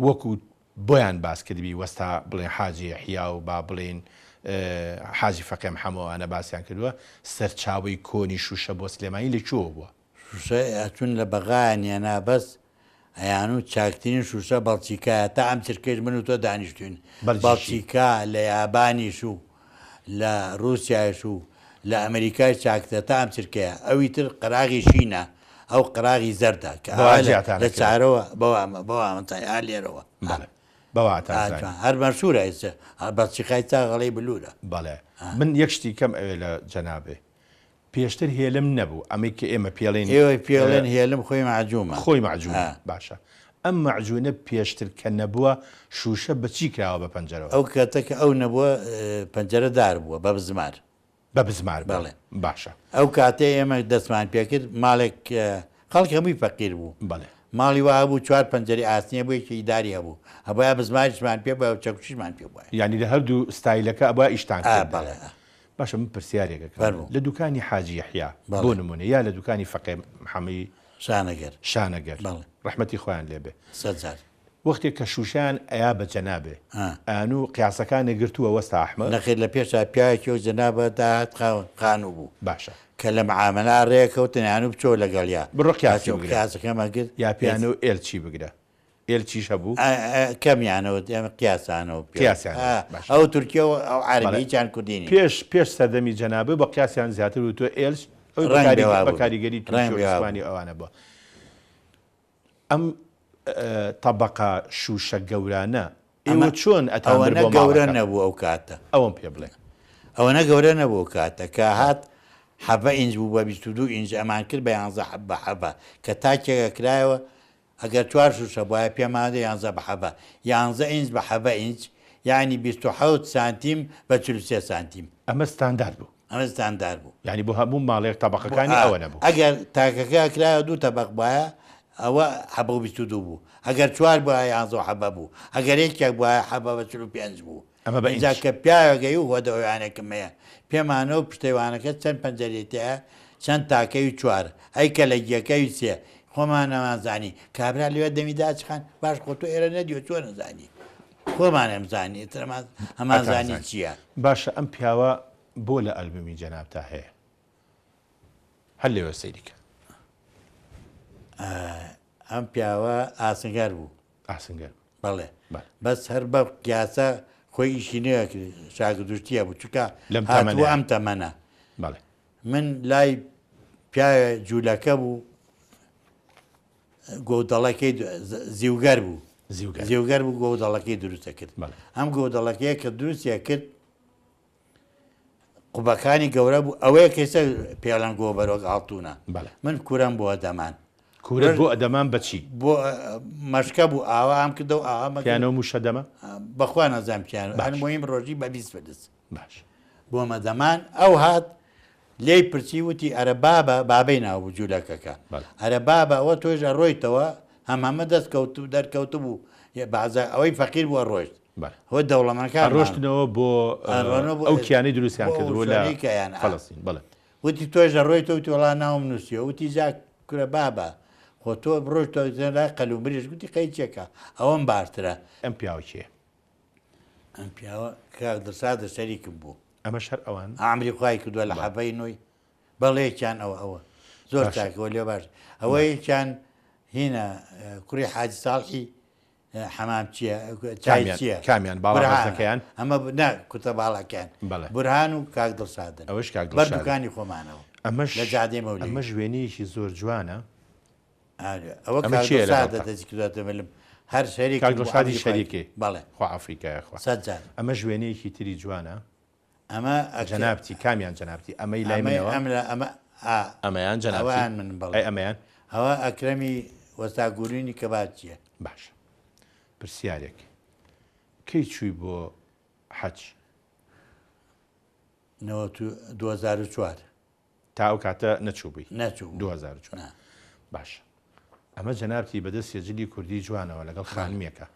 وەکو بۆیان باس کردبی وەستا بڵێن حاجی یەحیا و با بڵێن حاجی فەقێم هەمووانە باسییان کردووە سەرچاوی کۆنی شوشە بۆ سلێمانی لەکوێوە بووە شوشە ئەچون لە بەغایانیانە بەس ئەیان و چاکترین شوشە بەڵچیکایە تا ئەم چرکەش من و تۆ دانیشتوین بەڵچیکا لە یابانیش و لە رووسایش و لە ئەمریکای چاکتە تا ئەم چرکەیە ئەوی تر قراغی شینە ئەو قراغی زەردە کە لە چارەوە بەوامەتای لێرەوە هەر مەشهورە بەڵچیقای تا غەڵەی بلوورە بەڵێ من یەک شتی کەم ئەوێ لە جەنابێ پێشتر هێلم نەبوو ئەمەی کە ئێمە پێڵێن ئێوە پێڵێن هێلم خۆی معجوومە خۆی معجوومە باشە ئەم معجوونە پێشتر کە نەبووە شوشە بەچی کراوە بە پەنجەرەوە ئەو کاتەکە ئەو نەبووە پەنجەرەدار بووە بە بزمار بە بزمار بەڵێ باشە ئەو کاتێ ئێمە دەستمان پێکرد ماڵێک خەڵک هەمووی فەقیر بوو بەڵێ ماڵی وا بوو چوار پەنجەری ئاسنیە بوو یەکی ئیداری هەبوو ئەبە بزماریشمان پێ بە چەکوشیشمان پێ بووە ینی لە هەردوو ستایلەکە ئەبە ئیشتان بەڵێ باشە من پرسیارێکەکە لە دوکانی حاجی یەحیا بۆ نمونە یا لە دوکانی فەقێ محەمەدی شانەگەر ڕەحمەتی خۆیان لێبێ وەختێک کە شوشیان ئەیا بە جەنابێ ئەن و قیاسەکانی گرتووە وەستا ئەحمەد نەخێت لە پێشا پیاوێکی و جەنابە داهات خانوو بوو باشە کە لە معاملە ڕێکەوتنیان و بچۆ لەگەڵیا بڕۆ قیاسەکەمە کرد یا پیانە و ئێلچی بگرە ئێلچیش هەبوو کەمیانەوە ئێمە قیاسانەوە ئەو تورکیا و ئەو عەربییان کوردینی پێش سەردەمی جەنابە بە قیاسیان زیاتر و تۆ ئێلچ بە کاریگەری توانی ئەوانە بووە ئەم تەبەقە شوشە گەورانە ئێوە چۆن ئەوەنە گەورە نەبوو ئەو کاتە ئەوم پێ بڵێ ئەوەنە گەورە نەبوو کاتە کە هات حەبە ئینج بوو بە 22 ئینج ئەمان کرد بە 11 حەبە حەبە کە تاکێکە کرایەوە ئەگەر چوار شوشە بواە پێمادە 11 بە حەبە 11 ئینج بە حەبە ئینج یعنی 27 سانتیم بە 43 سانتیم ئەمە ستاندار بوو ئەمە ستاندار بوو یعنی بۆ هەموو ماڵێک تەبەقەکانی ئەوە نەبوو ئەگەر تاکەکە کرایە دوو تەبەق بواە ئەوە حەبە و 22 بوو ئەگەر چوار بووە 11 حەبە بوو ئەگەر یەکێک بواە حەبە بە 45 بوو ئەمە بە اینجا کە پیاوەگەی و هۆدەوەیانێکمەیە پێمانەوە پشتەیوانەکە چەند پەنجەرێتەیە چەند تاکەی و چوار ئەی کە لە یەکەی سێ خۆمان نەمازانی کابرا لێوە دەمیدا چخان باش خۆ تۆ ئێرە نەدیوە چۆ نەزانی خۆمان ئەمزانی هەمازانی چییە باشە ئەم پیاوە بۆ لە ئەلبومی جەنابتا هەیە هەر لێوە سەیریکە ئەم پیاوە ئاسنگار بوو ئاسنگەر بەڵێ بەس هەر بە قیاسە خۆی ئیشی نەکرد شاگردوشتیە بوو چکە لەم هاتووە ئەم تەمەنە بەڵێ من لای پیاوە جوولەکە بوو گۆدەڵەکەی زیوگەر بوو زیوگەر بوو گۆدەڵەکەی دروستە کرد ئەم گۆدەڵەکەیە کە دروستیە کرد قوبەکانی گەورە بوو ئەوەیە کەسە پێڵەن گۆبەرۆک ئاڵتونە من کوورم بۆ دەمان کورت بۆ ئەدەمان بەچی بۆ مەشکە بوو ئاوا ئەم کردە و پیانەوە موشە دەمە بەخوا نەزان پیان هەموویم ڕۆژی بە 20 بەدەست باش بۆ مەدەمان ئەو هات لێی پرسی وتی ئەرە بابە بابەی ناو جوولەکەکە ئەرە بابە ئەوە تۆژە ڕۆیتەوە هەمە دەستکەوت و دەرکەوت بوو بازە ئەوەی فەقیر بووە ڕۆیشت هۆ دەوڵەمەکان ڕۆشتنەوە بۆ ئەو کیانی دروستیان کردبوو لە فەڵەستین بڵێ وتی تۆژە ڕۆیتەوە وتی وەڵا ناوم نووسیە وتی جا کورە بابە خۆ تۆ ڕۆژتەوە قەلوبریش گوتی قەیچێکە ئەوەم باشترە ئەم پیاوە کێ ئەم پیاوە کاک دەسادە شەریکم بوو ئەمە شەر ئەوان ئامری خوای کردووە لە حەبەی نوۆی بەڵێکیان ئەوە زۆر تاکەوە لێ باش ئەوەیەکیان هینە کوڕی حاجی ساڵحی حەمام چییە چای چییە کامیان باڵەکەیان ئەمە کوتە باڵەکەیان بورهان و کاک دڵسادن ئەوەش کاک بەردووکانی خۆمانەوە ئەمەش لە جادێ مەولێ ئەمە ژوێنەیەکی زۆر جوانە ئەوە کاکدڵسادە دەستی کردواتە ملم هەر شەریک کاکدڵشادی شەریکێ بەڵێ خوا ئەفریقایە خوا سەجار ئەمە ژوێنەیەکی تری جوانە ئەمە جەنابتی کامیان جەنابتی ئەمەی لای منەوە ئەمەیان جەنابیان من بڵێ ئەمەیان ئەوە ئەکرەمی وەستاگورینی کەبات چییە باش پرسیارێک کەی چووی بۆ حەج 2004 تا ئەو کاتە نەچوو بووی نەچوو 2004 باش ئەمە جەنابتی بەدەست سێجلی کوردی جوانەوە لەگەڵ خانمێکە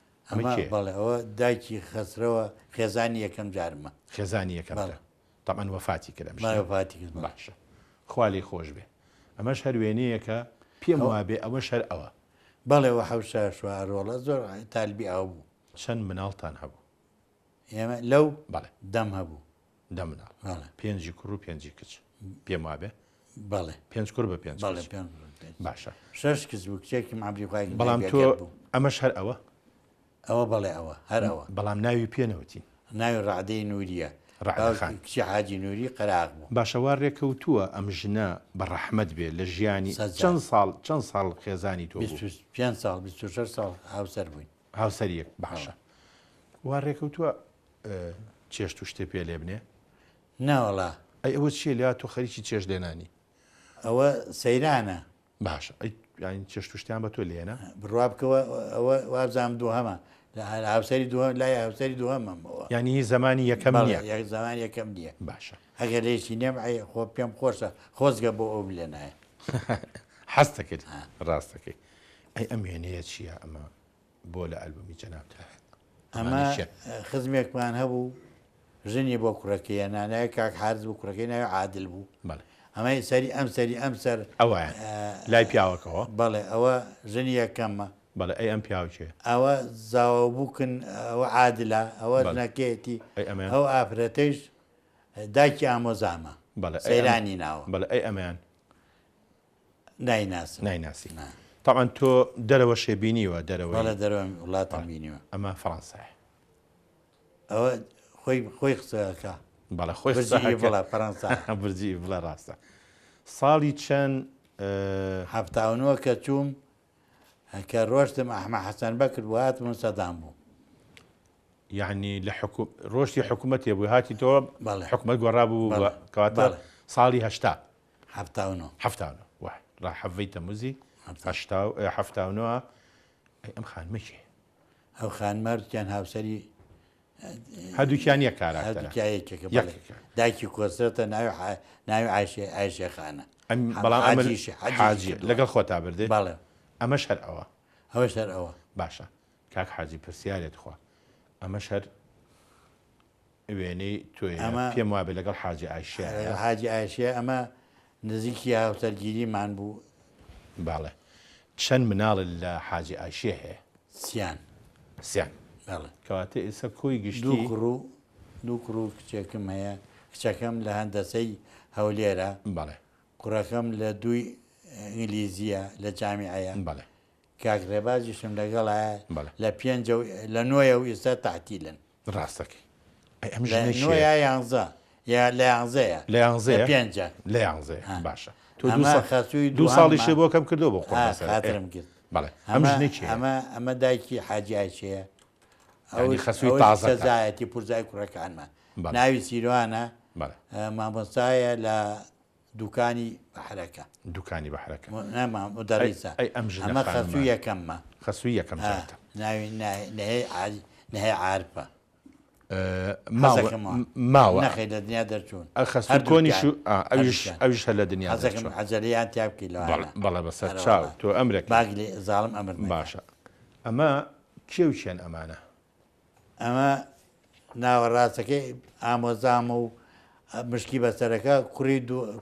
بەڵێ ئەوە دایکی خەسرەوە خێزانی یەکەم جارمە خێزانی یەکەم تەمان وەفاتی کردم وەفاتی کرد باشە خوالی خۆش بێ ئەمەش هەر وێنەیەکە پێم وابێ ئەوە شەر ئەوە بەڵێەوە حوشە شوارۆڵە زۆر تالبی ئەو بوو چەند مناڵتان هەبوو ئێمە لەو بەڵێ دەم هەبوو دە مناڵ پێنجی کوڕ و پێنجی کچ پێم وابێ بەڵێ پێنج کوڕ بە پێنج باشە شەش کەس بوو کچێکی مابری خوای بەڵام تۆ ئەمەش هەر ئەوە ئەوە بەڵێ ئەوە هەر ئەوە بەڵام ناوی پێنەوتی ناوی ڕعدەی نووریە کچی حاجی نووری قەراق بوو باشەوار ڕێکەوتووە ئەم ژنە بە ڕەحمەت بێ لە ژیانی چەند ساڵ خێزانی تۆ 5 ساڵ 26 ساڵ هاوسەر بووین هاوسەریەک باشە وا ڕێکەوتووە چێشت و شتێ پێ لێ بنێ ناوەڵا ئەی ئەوە چیە لیا تۆ خەریکی چێش لێنانی ئەوە سەیرانە باشە ئەی چێشت و شتیان بە تۆ لێنە بڕوا بکەوە ئەوە وابزانام دووهەمە هاوسەری دووهەم لای هاوسەری دووهەمەوە یعنی زمانی یەکەم نییە زمانی یەکەم نییە باشە ئەگەر لێشی نێم خۆ پێم خۆشە خۆزگە بۆ ئەو لێنایە حەست دەکرد ڕاستەکەی ئەی ئەم وێنەیە چییە ئەمە بۆ لە ئەلبومی جەنابتە ئەمە خزمێکمان هەبوو ژنی بۆ کوڕەکەیە نانایە کاک حارز بوو کوڕەکەی ناوی عادل بوو ئەمەی سەری ئەم سەر ئەوە لای پیاوەکەەوە بەڵێ ئەوە ژنی یەکەممە بەڵێ ئەی ئەم پیاوچێ ئەوە زاوە بووکن ئەوە عادلە ئەوە نەکێتی ئەو ئافرەتەیش داکی ئامۆزامە سەیرانی ناوە بەڵێ ئەی ئەمیان نایناسی تاوان تۆ دەرەوە شێبینیوە دەرەوە وڵاتم بینیوە ئەمە فەڕەنسای ئەوە خۆی قسەکە بەڵێ خۆی فەڕەنسا برجی بڵێ ڕاستە ساڵی چەند هەفتاونەوە کە چووم کە ڕۆشتم ئەحمە حەسەن بەکرد بوو هاتم سەدام بوو یعنی لە ڕۆشتی حکوومەتێ بووی هاتی تۆ حکوومەت گۆڕابوو کەواتە ساڵی هەفتاونەوە ڕاحەڤەی تەموزی هەفتاونەوە ئەم خانمەکێ ئەو خانمەرتیان هاوسەری هەردووکیان یەک کاراکتەرە دایکی کۆسرەتە ناوی عایشێخانە بەڵام حاجی لەگەڵ خۆتا بردێ بەڵێ ئەمەش هەر ئەوە ئەوەش هەر ئەوە باشە کاک حاجی پرسیارێت خوا ئەمەش هەر وێنەی تۆی پێم وابێ لەگەڵ حاجی عایشە حاجی عایشە ئەمە نزیکی هاوسەرگیریمان بوو باڵێ چەند مناڵت لە حاجی عایشێ هەیە سیان کەواتە ئێستا کۆی گشتی دوو کوڕ و کچێکم هەیە کچەکەم لە هەندەسەی هەولێرە بەڵێ کوڕەکەم لە دووی ئینگلیزیە لە جامیعەیە بەڵێ کاکرێبازیشم لەگەڵایە بەڵێ لە 5 لە 9 و ئێستا تاعتیلن ڕاستەکەی ئەم لە ژنە 9 یا 11 یا لە 11ەیە لە 11 5 لە 11 باشە تۆ خەسووی دوو ساڵی شێ بۆ کەم کردو بۆ خاترم کرد بەڵێ ئەم ژنە چیە ئەمە دایکی حاجیایچەیە ئەوی خەسووی تازە سەزایەتی پورزای کوڕەکانمە ناوی سیروانە مامۆستایە لە دوکانی بەحرەکە دوکانی بەحرەکە دەڕیسە ئەمە خەسووی یەکەممە خەسووی یەکەم ناوی نهەیە عارپە ماوە نەخی لە دنیا دەرچوون خەسوو کۆنیش ئەویش هە لە دنیا حەزەکەم حەجەریان تیا بکەی بەڵێ بەسەر چاو تۆ ئەمرێک باگلی زاڵم ئەمر باشە ئەمە کێ و چێن ئەمانە ئەمە ناوەڕاستەکەی ئامۆزامە و مشکی بەسەرەکە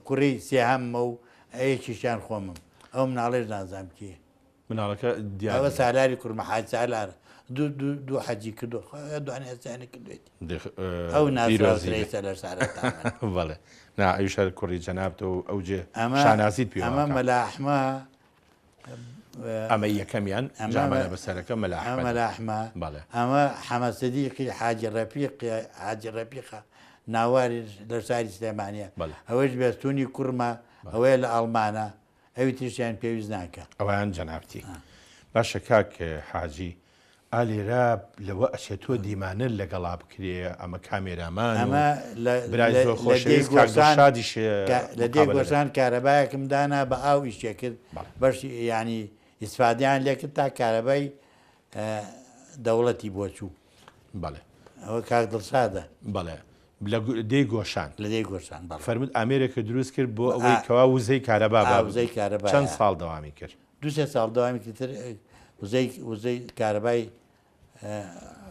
کوڕی سێهەممە و ئەیەکیشیان خۆمم ئەو مناڵێش نازام کێ مناڵەکە ئەوە سالاری کوڕمە حاج سالار دوو حەجی کردو دوانێ هەستیانە کردوێتی ئەو نازیرۆزیسە لە سارەتان بەڵێ نا ئەویش هەر کوڕی جەنابتە و ئەوجێ شانازیت پێ ئەمە مەلاحمە ئەمە یەکەمیان جامانە بەسەرەکە مەلاحمە ئەمە حەمە سەدیقی حاجی ڕەپیقە ناواری لە شاری سلێمانیە ئەوەش بێستونی کوڕمە ئەوەیە لە ئەڵمانە ئەوی تریشیان پێویست ناکە ئەویان جەنابتی باشە کاک حاجی ئالێرا لەوە ئەچێت تۆ دیمانە لەگەڵا بکرێ ئەمە کامێرامان ئەمە لە دێگۆشان کارەبایەکم دانا بە ئاو ئیشێ کرد بەشی ینی ئیسفادیان لێکرد تا کارەبای دەوڵەتی بۆ چوو بەڵێ ئەوە کاک دڵشادە بەڵێ لە دێ گۆشان لە دێ گۆشان فەرمووت ئامێرێکە دروست کرد بۆ ئەوەی کەوا وزەی کارەبا وزەی کارەبا چەند ساڵ دەوامی کرد 2 ساڵ داوامی کردتر وزەی کارەبای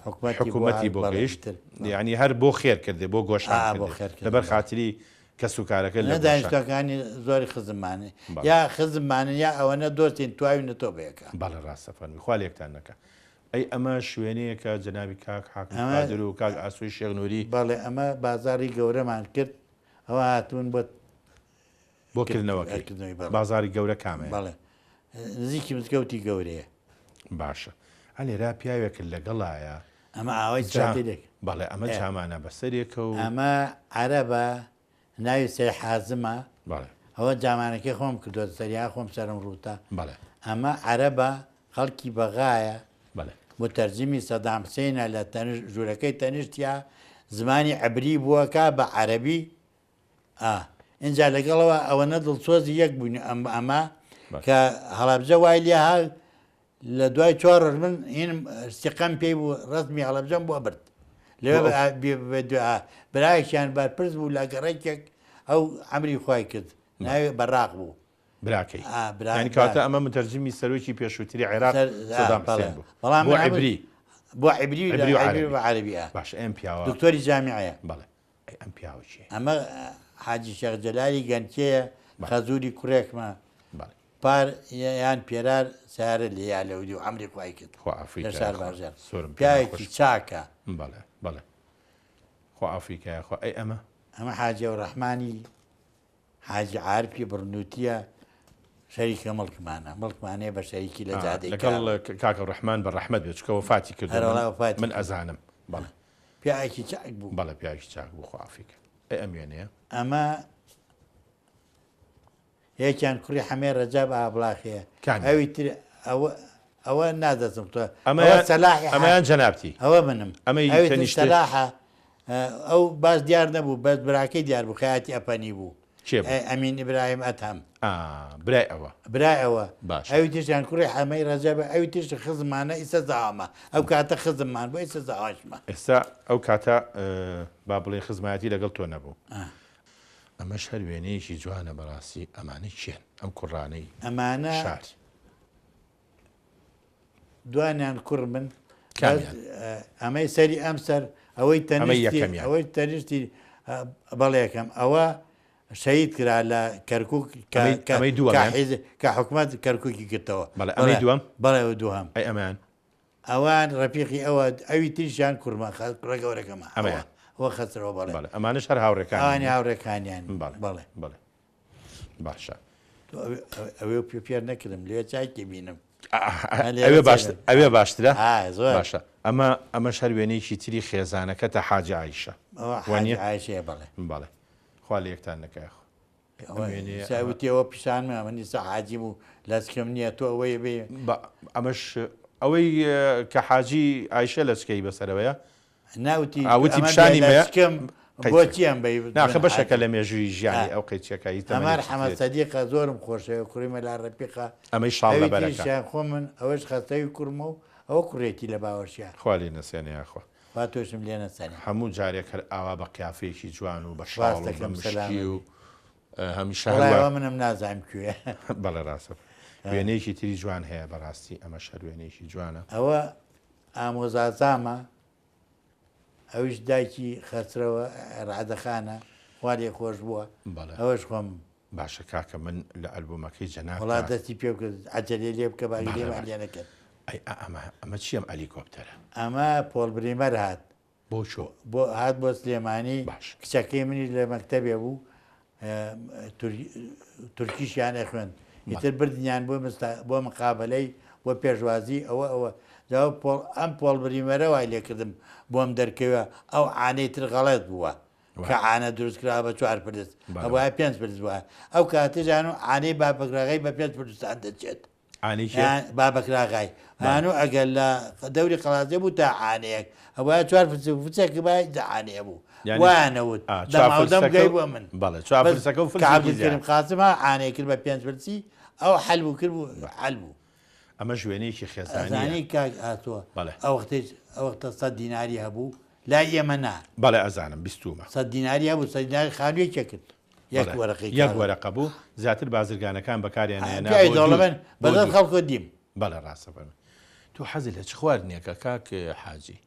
حکوومەتی بۆ گەیشت یعنی هەر بۆ خێر کردێ بۆ گۆشان لەبەر خاتری کەس و کارەکە لە دانیشتەکانی زۆری خزممانێ یا خزممانن یا ئەوەنە دۆستین تواوی نەتۆ بەیەکە بەڵە ڕاستە فەرمی خوا لێکتان نەکە ئەی ئەمە شوێنەیەکە جەنابی کاک حاکم و کاک ئاسووی شێخنووری بەڵێ ئەمە بازاری گەورەمان کرد ئەوە هاتوون بۆ کردنەوەکەی بازاری گەورە کامێ بەڵێ نزیکی مزگەوتی گەورەیە باشە هەلێرا پیاوێکرد لەگەڵایە ئەمە ئاوای جادێک بەڵێ ئەمە چامانە بەسەرێکە و ئەمە عەرەبە ناوی سەر حازمە بەڵێ ئەوە جامانەکەی خۆم کردوە سەریا خۆم سەرم ڕووتە بەڵێ ئەمە عەرەبە خەڵکی بەغایە بەڵێ متەرجمی سەدام حوسێنە لە ژوورەکەی تەنیشتیا زمانی عەبری بووەکە بە عەرەبی اینجا لەگەڵەوە ئەوەنە دڵسۆزی یەک بوون ئەمە کە هەڵەبجە وای لێ ها لە دوای 4 من هینم سیقەم پێی بوو ڕزمی هەڵەبجەم بۆ برد لێ برایەکیان بەرپرس بوو لە گەڕێکێک ئەو ئەمری خوای کرد ناوێ بەراق بوو براکەی ینی کاتە ئەمە متەرجمی سەرۆکی پێشووتری عێراق سەدام حوسێن بوو بۆ عیبری بۆ عیبری بە عەرەبی باش ئەم پیاوە دکتۆری جامیعەیە بەڵێ ئەم پیاوە چیە ئەمە حاجی شێخ جەلالی گەنکەیە خەزووری کوڕێکمە پار یان پێرار سارە لێ یا لەودی و ئەمری خوای کرد لە شار بازار پیاوێکی چاکە بەڵێ بەڵێ خۆ ئەفریقایە خۆ ئەی ئەمە حاجە و ڕەحمانی حاجی عارپی بڕنووتیە شەریکە مڵکمانەیە بە شەریکی لە جادەی لەگەڵ کاکە ڕەحمان بە ڕەحمەت بێت چکە وەفاتی کردو من ئەزانم بەڵێ پیاوێکی چاک بوو بەڵێ پیاوێکی چاک بوو خۆ ئەفریقا ئەی ئەم وێنەیە ئەمە یەکیان کوڕی حەمێ ڕەجاب ئابلاخەیە ئەوی تر ئەوە نادەچم تۆ ئەمەیان جەنابتی ئەوە منم ئەمەی تەنیشتەلاحە ئەو باس دیار نەبوو بەس براکەی دیار بوو خەیاتی ئەپەنی بوو ئەمین ئیبراهیم ئەتەم برای ئەوە برای ئەوە ئەوی تشیان کوڕی حەمەی ڕەجەبە ئەوی تشت خزمانە ئیسە زاوامە ئەو کاتە خزممان بۆ ئیسە زاواشمە ئێستا ئەو کاتە با بڵێ خزمەتی لەگەڵ تۆ نەبوو ئەمەش هەر وێنەیەکی جوانە بەڕاستی ئەمانە چێن ئەم کوڕانەی ئەمانە شار دوانیان کوڕ من ئەمەی سەری ئەم سەر ئەوەی ئەوەی تەنیشتی بەڵێکم ئەوە شەید کرا لە کەرکک کە حکومەت کەرککی کردەوە ئەمەی دووەم بەڵێ دووەم ئەی ئەمان ئەوان ڕەپیقی ئەوە ئەوی تریشیان کوڕمە کوڕە گەورەکەمە ئەوە خەسرەوە بەڵێ ئەمانش هەر هاوڕێکانی هاوڕێکانیان بەڵێ باشە ئەوێ پێ نەکردم لێ چاکی بینم ئەوێ باشترە زۆر باشە ئەمە شەروێنەیەکی تری خێزانەکەتە حاجە عیشە عایشەیە بەڵێ بەڵێ خوا لە یەکتان نەکایخ ساوتیەوە پیشانمە منی سەحاجیم و لەسکەم نییە تۆ ئەوەیە بێ ئەمەش ئەوەی کە حاجی عیشە لەچکەی بەسەرەوەیە ناوتی پیشانی لەسکەم بۆچیان ناخە بەشەکە لە مێژووی ژیانی ئەو قەیچەکەی ئەمار حەمە سەدیقە زۆرم خۆشەوە کوڕیمە لا ڕەپیقا ئەمەی شاڵ لەبەرەکە خۆ من ئەوەش خەستەوی کوڕمە و ئەوە کوڕێتی لە باوەشیان خوالی نەسێنێ یاخوا با تۆشم لێ نەسەنێ هەموو جارێک هەر ئاوا بە قیافەیەکی جوان و بە شاڵ و بە مشکی و هەمیشە منم نازانم کوێ بەڵێ ڕاستە وێنەیەکی تری جوان هەیە بەڕاستی ئەمە شەر وێنەیەکی جوانە ئەوە ئامۆزازامە ئەوش دایکی خەسرەوە ڕعدەخانە خوارێ خۆش بووە ئەوەش خۆم باشە کاکە من لە ئەلبومەکەی جەناب وڵات دەستی پێ بکرد عەجەلێ لێ بکە باگرێمانیانەکەت ئەمە چیم ئەلیکۆپتەرە ئەمە پۆل بریمەر هات بۆ هات بۆ سلێمانی کچەکەی منی لە مەکتەبێ بوو تورکیشیانە خوێن ئیتر بردیان بۆ مقابلەی بۆ پێشوازی ئەوە ئەم پۆل بریمەرە وای لێکردم بۆم دەرکەوە ئەو عانەی تر غەڵەت بووە کە عانە دروستکرا بە 4 پرس ئەوە 5 پرس بووە ئەو کاتێژان و عانەی بابەکراغی بە 5 پرسان دەچێت بابەکراغای هانوو ئەگەر لە دەوری قەڵاتێ بوو تا عانەیەک ئەوە 4 فچێکی بای عانەیە بوو وانەوت دەماودەم گەی بووە من کابلکردم خاسمە عانەیە کرد بە 5 پرسی ئەو حەل بوو کرد بوو حەل بوو ئەمە ژوێنەیەکی خێزانی کاک هاتووە ئەوەختە 100 دیناری هەبوو لای ئێمە نا بەڵێ ئەزانم بیستومە 100 دیناری هەبوو 100 دیناری خانوویەکە کرد یەک وەرەقە بوو زیاتر بازرگانەکان بەکاریان دەڵێن بەدەست خەڵکۆ دیم بەڵێ ڕاستە بەمە تو حەزی لە چ خواردنیەکە کاک حاجی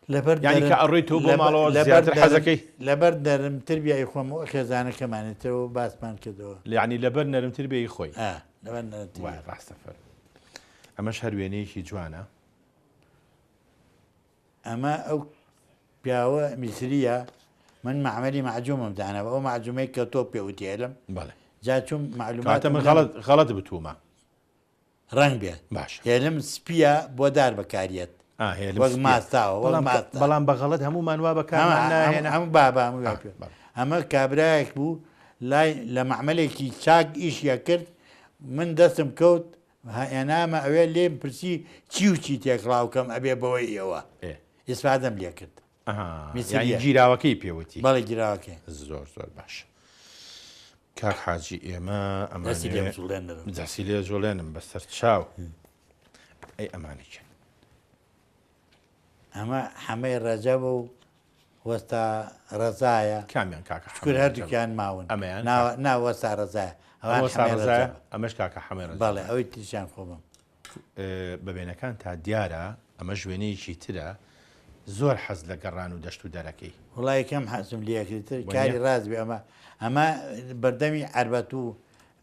ینی کە ئەڕۆی تۆ بۆ ماڵەوە زیاتر حەزەکەی لەبەر نەرمتر بیایی خۆمەوە خێزانەکەمانێتەوە باسمان کردەوە یعنی لەبەر نەرمتر بێی خۆی ڕاستە ئەمەش هەروێنەیەکی جوانە ئەمە ئەو پیاوە میسریە من معمەلی معجوومم دانەوە ئەو معجومەی کە تۆ پێوتێلم جا چوم معلوماتە من غەڵەت بتومە ڕنگ بێت باش هێلم سپیە بۆ دار بەکارێت وەک ماستاوە بەڵام بەغەڵەت هەمومان وا بەکار هەموو بابا ئەمە کابراایەک بوو لای لە معمەلێکی چاک ئیشیە کرد من دەستم کەوت هێنامە ئەوێ لێم پرسی چی و چی تێکڵاوکەم ئەبێ بەوەی ئێوە ئیسفادەم لێ کرد گیراوەکەی پێوتی بەڵێ گیراوەکەی زۆر باش کاک حاجی ئێمە ئەمەسی لێ جۆڵێنم بەسەر چاو ئەی ئەمانێکن ئەمە حەمەی ڕەجەبە و وەستا ڕەزایە کامیان کاکە شکر هەردووکیان ماون ئەمەیان ناوەستا ڕەزایە ئەمەش کاکە حەمەی ڕەزا بەڵێ ئەوەی تریشان خۆبم بەبێنەکان تا دیارە ئەمە ژوێنەیەکی ترە زۆر حەز لە گەڕان و دەشت و دەرەکەی وڵی کەم حەزم لێکردتر کاری ڕازبێ ئەمە بەردەمی عربەت و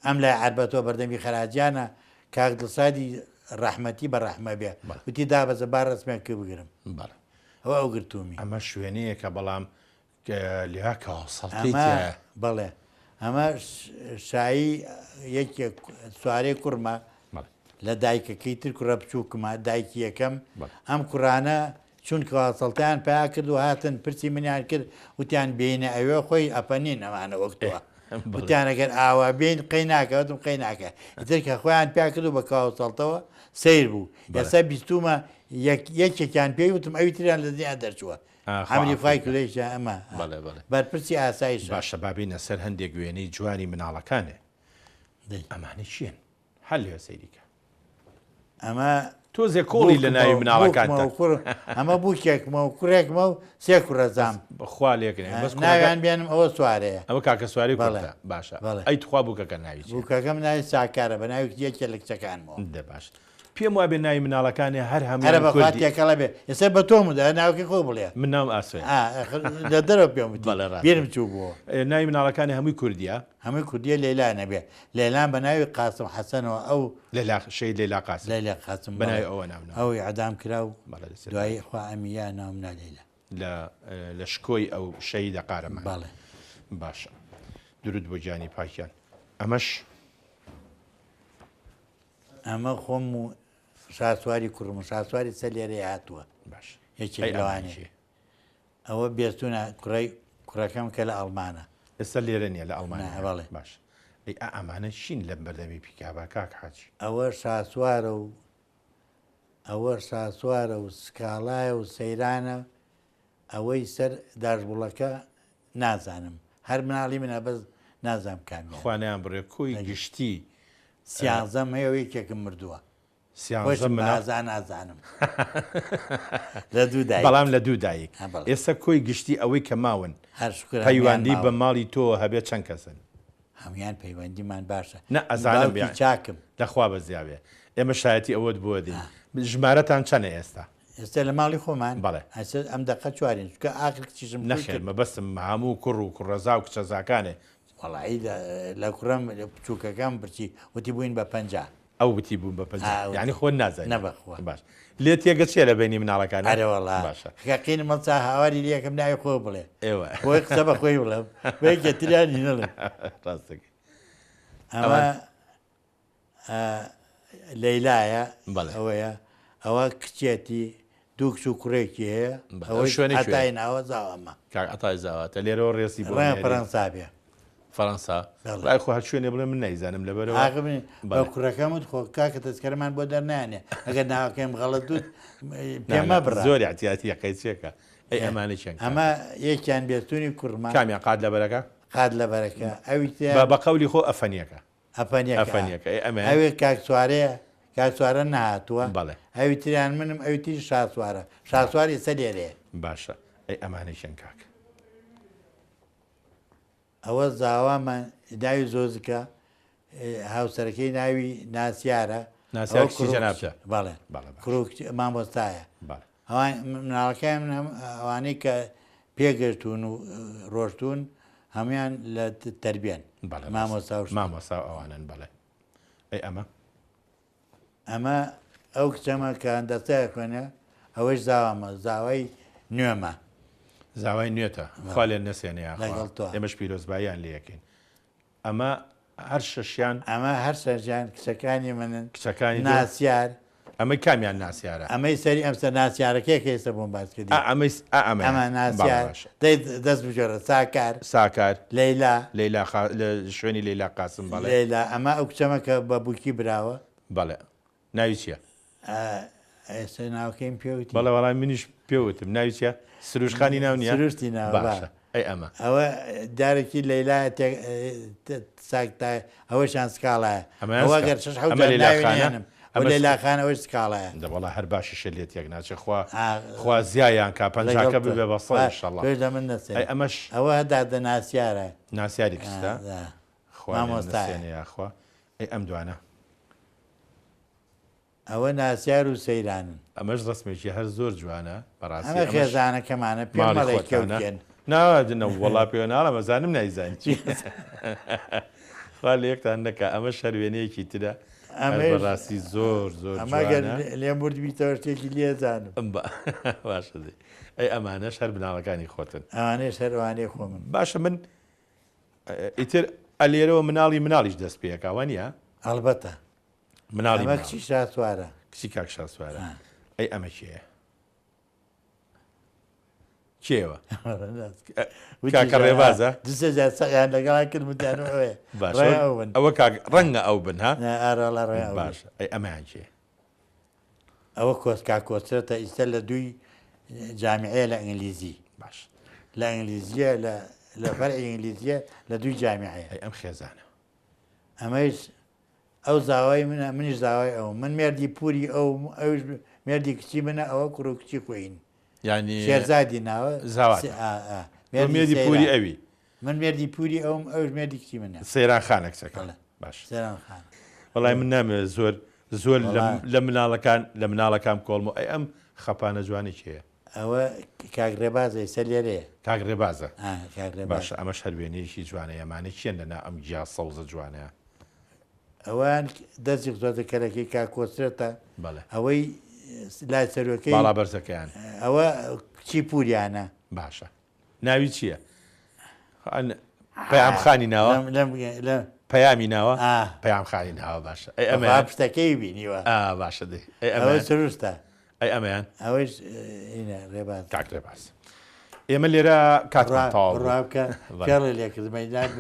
ئەم لای عربەتەوە بەردەمی خەراجیانە کاک دڵسادی ڕەحمەتی بە ڕەحمە بێ وتی دابەزە با ڕسمیان کرد بگرم ئەوە ئەو گرتومی ئەمە شوێنەیە کە بەڵام لێها کەسەڵتی بەڵێ ئەمە شایی یەکێک سوارەی کوڕمە لە دایکەکەی تر کوڕە بچووکمە دایکی یەکەم ئەم کوڕانە چونکە سەڵتیان پیا کرد و هاتن پرسی منیان کرد وتیان بینە ئەوێ خۆی ئەپەنین ئەمانە وەکتووە وتیانەگەر ئاوا بین قەی ناکەوتم قەی ناکە ئیتر کە خۆیان پیا کرد و بە کاو سەڵتەوە سیر بوو ئێستا بیستومە یەکێکیان پێی وتم ئەوی تریان لە دنیا دەرچووە ئەمری فای کولەیشە ئەمە بەرپرسی ئاسایش باشە بابینە سەر هەندێک وێنەی جوانی مناڵەکانێ ئەمانە چیان هەل لێ سەیریکە ئەمە تۆزێ کۆڵی لە ناوی مناڵەکانتە ئەمە بوو کێکمە و کوڕێکمە و سێ کوڕەزام بەخوا لێکنێ ناویان بێنم ئەوە سوارەیە ئەوە کاکە سواری باشە ئەی تخوا بووکەکە ناوی بووکەکەم ناوی ساکارە بە ناوی یەکێ لە کچەکانمەوە باش پێم وابێ ناوی مناڵەکانی هەر هەموو بەخواتێکەڵە بێ ئێستا بە تۆمدا ناوکی خۆ بڵێ من ناوم ئاسوێ لە دەرەوە پێم بێرم چوو بووە ناوی مناڵەکانی هەمووی کوردیە هەمووی کوردیە لێلا نەبێ لێلان بە ناوی قاسم حەسەنەوە ئەو شەی لێلا قاسم لێلا قاسم بەناوی ئەوە ناو ئەوی عەدام کرا و دوایی خوا ئەمیە ناومنا لێلا لە شکۆی ئەو شەیدە قارەمان بەڵێ باشە درود بۆ گیانی پاکیان ئەمەش ئەمە خۆم و شاسواری کوڕم و شاسواری سەر لێرە هاتووە باش یەکێک لەوانێ ئەوە بێستونە کوڕەکەم کە لە ئەڵمانە ئێستا لێرە نیە لە ئەڵمانیا بەڵێ باش ئەی ئەمانە شین لە بەردەمی پیکابا کاک حاجی ئەوە شاسوارە و ئەوە شاسوارە و سکاڵایە و سەیرانە ئەوەی سەر داژبوڵەکە نازانم هەر مناڵی منە بەس نازانم کامیان خوانیان بڕێ کۆی گشتی سیانزەم هەیە یەکێکم مردووە سیانزەم نازان نازانم لە دوو دایک بەڵام لە دوو دایک ئێستا کۆی گشتی ئەوەی کە ماون پەیوەندی بە ماڵی تۆ هەبێت چەند کەسن هەمویان پەیوەندیمان باشە نە ئەزانم چاکم لەخوا بەزیاوێ ئێمە شایەتی ئەوەت بۆ دین ژمارەتان چەنە ئێستا ئێستا لە ماڵی خۆمان بەڵێ ئەم دقە چوارین چکە ئاخر کچیشم نەخێر مەبەستم هەموو کوڕ و کوڕەزا و کچەزاکانێ وەڵایی لە کوڕم بچووکەکەم برچی وتی بووین بە 50 ئەو بتی بوون بە 50 یعنی خۆ نازانین نەبەخوا باش لێ تێگە چیە لە بینی مناڵەکان ئەرەوەڵا باشە خەقین مەچا هاواری لەکەم ناوی خۆ بڵێ ئێوە خۆی قسە بە خۆی بڵێم وەیەکە تریانی نەڵێم ڕاستەکە ئەمە لەیلایە بەڵێ ئەوەیە ئەوە کچێتی دوو کچ و کوڕێکی هەیە ئەوەی شوێنی ئەتای ناوە زاوەمە کاک ئەتای زاواتە لێرەوە ڕێسی بۆ ڕێ فەرەنسا بێ فەرەنسا ڕای خۆ هەر شوێنێ بڵێ من نایزانم لەبەرەوە بە کوڕەکەمت خۆ کاکە تەسکەرمان بۆ دەرنانێ ئەگەر ناوەکەم غەڵەت دوت پێمە بڕە زۆر احتیاتی قەیچێکە ئەی ئەمانە چەند ئەمە یەکیان بێستونی کوڕمان کامیان قاد لەبەرەکە قاد لەبەرەکە ئەوی بە قەولی خۆ ئەفەنیەکە ئەفەنیەکە ئەمە ئەوێ کاکسوارەیە کاکسوارە نهاتووە بەڵێ ئەوی تریان منم ئەوی تری شاسوارە شاسواری ئێستا لێرەیە باشە ئەی ئەمانەی چەند کاک ئەوە زاوامان داوی زۆزکە هاوسەرەکەی ناوی ناسیارە ناسیارکسی جەنابتە بەڵێ مامۆستایە ئەوان مناڵەکەیان ئەوانەی کە پێگەشتون و ڕۆشتون هەمویان لە تەربیان مامۆستا ئەوانن بەڵێ ئەی ئەمە ئەو کچەمە کە هەندەستای خوێنە ئەوەش زاوامە زاوای نوێمە زاوای نوێتە خوا لێن نەسێنەیە ئێمەش پیرۆزباییان لێ یەکەین ئەمە هەر شەشیان ئەمە هەر سەرجان کچەکانی منن کچەکانی ناسیار ئەمەی کامیان ناسیارە ئەمەی سەری ئەمسە ناسیارەکەی ئێستا بۆم باس کردی ئەمە ناسیار دەست بجۆرە ساکار لەیلا لە شوێنی لەیلا قاسم بەڵێ لەیلا ئەمە ئەو کچەمە کە بە بووکی براوە بەڵێ ناوی چییە ئێستا ناوکەیم پێوتی بەڵێ وەڵام منیش پێوتم ناوی چیە سروشخانی ناو نیە سروشتی ناو باشە ئەی ئەوە دارێکی لەیلا ساکتای ئەوەشان سکاڵایە ئەوە گەر شش حوتێنم لەیلاخانە ئەوەش سکاڵایە دەوەڵا هەر باشی شەلێت یەک ناچێت خوا زیایان کا پەنجاکە ببێ بە سەڵ ئینشەڵڵا پێش لە من نەسێ ئەمەش ئەوە هەدادە ناسیارە ناسیاری کچە خوا خوا ئەی ئەم دوانە ئەوە ناسیار و سەیرانن ئەمەش ڕسمێکی هەر زۆر جوانە بەڕاستی ئەمە خێزانەکەمانە پێمەڵێکەوتێن ناوادنە وەڵا پێوە ناڵە مەزانم نایزان چی خوا لە یەکتان نەکە ئەمە شەروێنەیەکی ترە ڕاستی زۆر زۆر ئەمەگەر لێم بردبییتەوە شتێکی لێزانم باشە ئەی ئەمانەش هەر بناڵەکانی خۆتن ئەوانەیە شەروانەی خۆ من باشە من ئیتر ئەلێرەوە مناڵیش دەست پێەکەوە نیە ئەلبەتە مناڵی ئەمە کچی شاسوارە کچی کاک شاسوارە ئەی ئەمە کێیە کێوە کاکە ڕێبازە دوسەجار سەقیان لەگەڵا کرد وتیانەوەیە ئەوە ڕەنگە ئەو بن ها ئارەڵە ڕێ باشە ئەی ئەمەیان کێ ئەوە کۆسکا کۆچرێتە ئیستا لە دووی جامیعەیە لە ئینگلیزی باش لە ئینگلیزیە لە فەرعی ئینگلیزیە لە دووی جامیعەیە ئەم خێزانە ئەمەش ئەو زاوای منیش زاوای ئەو من مێردی پووری ئەوش مێردی کچی منە ئەوە کوڕ و کچی خۆین ینی شێرزادی ناوە مێردی پووری ئەوی من مێردی پووری ئەوم ئەوش مێردی کچی منە سەیران خانە کچەکە باش سەیران خان وەڵای من نامێت زۆر لە مناڵەکان کۆڵمە ئەی ئەم خەپانە جوانی کێیە ئەوە کاگڕێبازە سەر لێرەیە کاک ڕێبازە باش ئەمە هەروێنەیەکی جوانە ئەمانە چێن لەنا ئەم گیا سەوزە جوانەیە ئەوان دەستی زۆتە کەرەکەی کاکۆچرێتە بەڵێ ئەوەی لای سەرۆکەی باڵا بەرزەکەیان ئەوە کچی پوریانە باشە ناوی چییە؟ پەیام خانی ناوە پەیامی ناوە پەیام خانی ناوە باشە ئەمە پشتەکەی بینیوە باشە دێ ئەوە سروستە ئەی ئەمەیان ئەوەش ڕێباز کاک ڕێباز ئێمە لێرە کاتمان تەواو ڕابکە کێڵی لێکردمەدان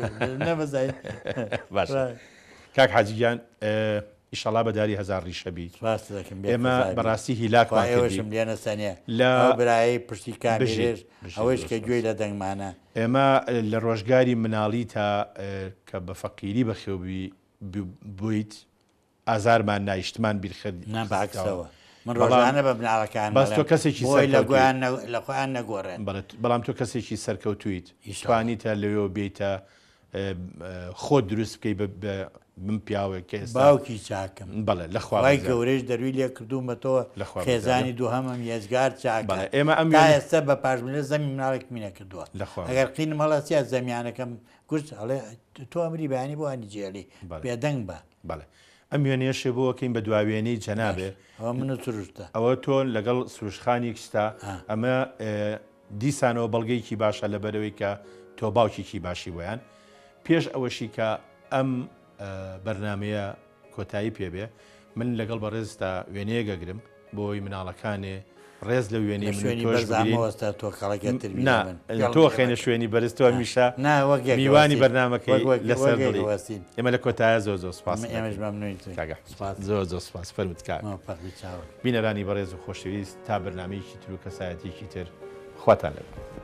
نەمەزای باشە کاک حاجیان ئیشەڵا بەداری هەزار ڕیشەبی ئێمە بەڕاستی هیلاکمان ئێوەشم لێنەسەنێ لە برایی پشتی کامێژ ئەوەش کە گوێی لە دەنگمانە ئێمە لە ڕۆژگاری مناڵی تا کە بە فەقیری بەخێوبی بوویت ئازارمان نایشتمان بیرخرد ناباکسەوە من ڕۆژانە بە بناڵەکان بەس تۆ کەسێکی لە خۆیان نەگۆڕێن بەڵام تۆ کەسێکی سەرکەوتویت توانیتە لەوێ بێتە خۆ دروست بکەی من پیاوێک کە باوکی چاکم بەڵێ لەخوای گەورەش دەروی لێ کردومەتەوە خێزانی دووهەمم یێزگار چاکە ئێمە ئەم ئێستا بە پاشملە زەمی مناڵێک مینە کردووە ئەگەر قین مەڵەسیات زەمیانەکەم گوشت ئەڵێ تۆ ئەمری بەیانی بۆ هەنی جێلی بێدەنگ بە بەڵێ ئەم وێنێشێ بۆکەین بە دواوێنەی جەنابێ ئەوە منە سروشتە ئەوە تۆ لەگەڵ سروشخانێکستا ئەمە دیسانەوە بەڵگەیەکی باشە لەبەرەوەی کە تۆ باوکێکی باشی ویان پێش ئەوەشی کە ئەم بەرنمەیە کۆتایی پێبێ من لەگەڵ بە ڕێزتا وێنەیە گەگرم بۆی مناڵەکانێ ڕێز لە وێنەی بەرزامەوەستا تۆ کەڵەکەتر تۆ خێنە شوێنی بەرزتەوە میشە میوانی بەرنمەکەی لەسەر وەستین ئێمە لە کۆتایە زۆ سپاس ئێمەش مەمنوین زۆ سپاس فەرمت کار بینەرانی بەڕێز و خۆشەویست تا بەرنمەیەکی تر و کەسایەتێکی تر خواتان لەبێت.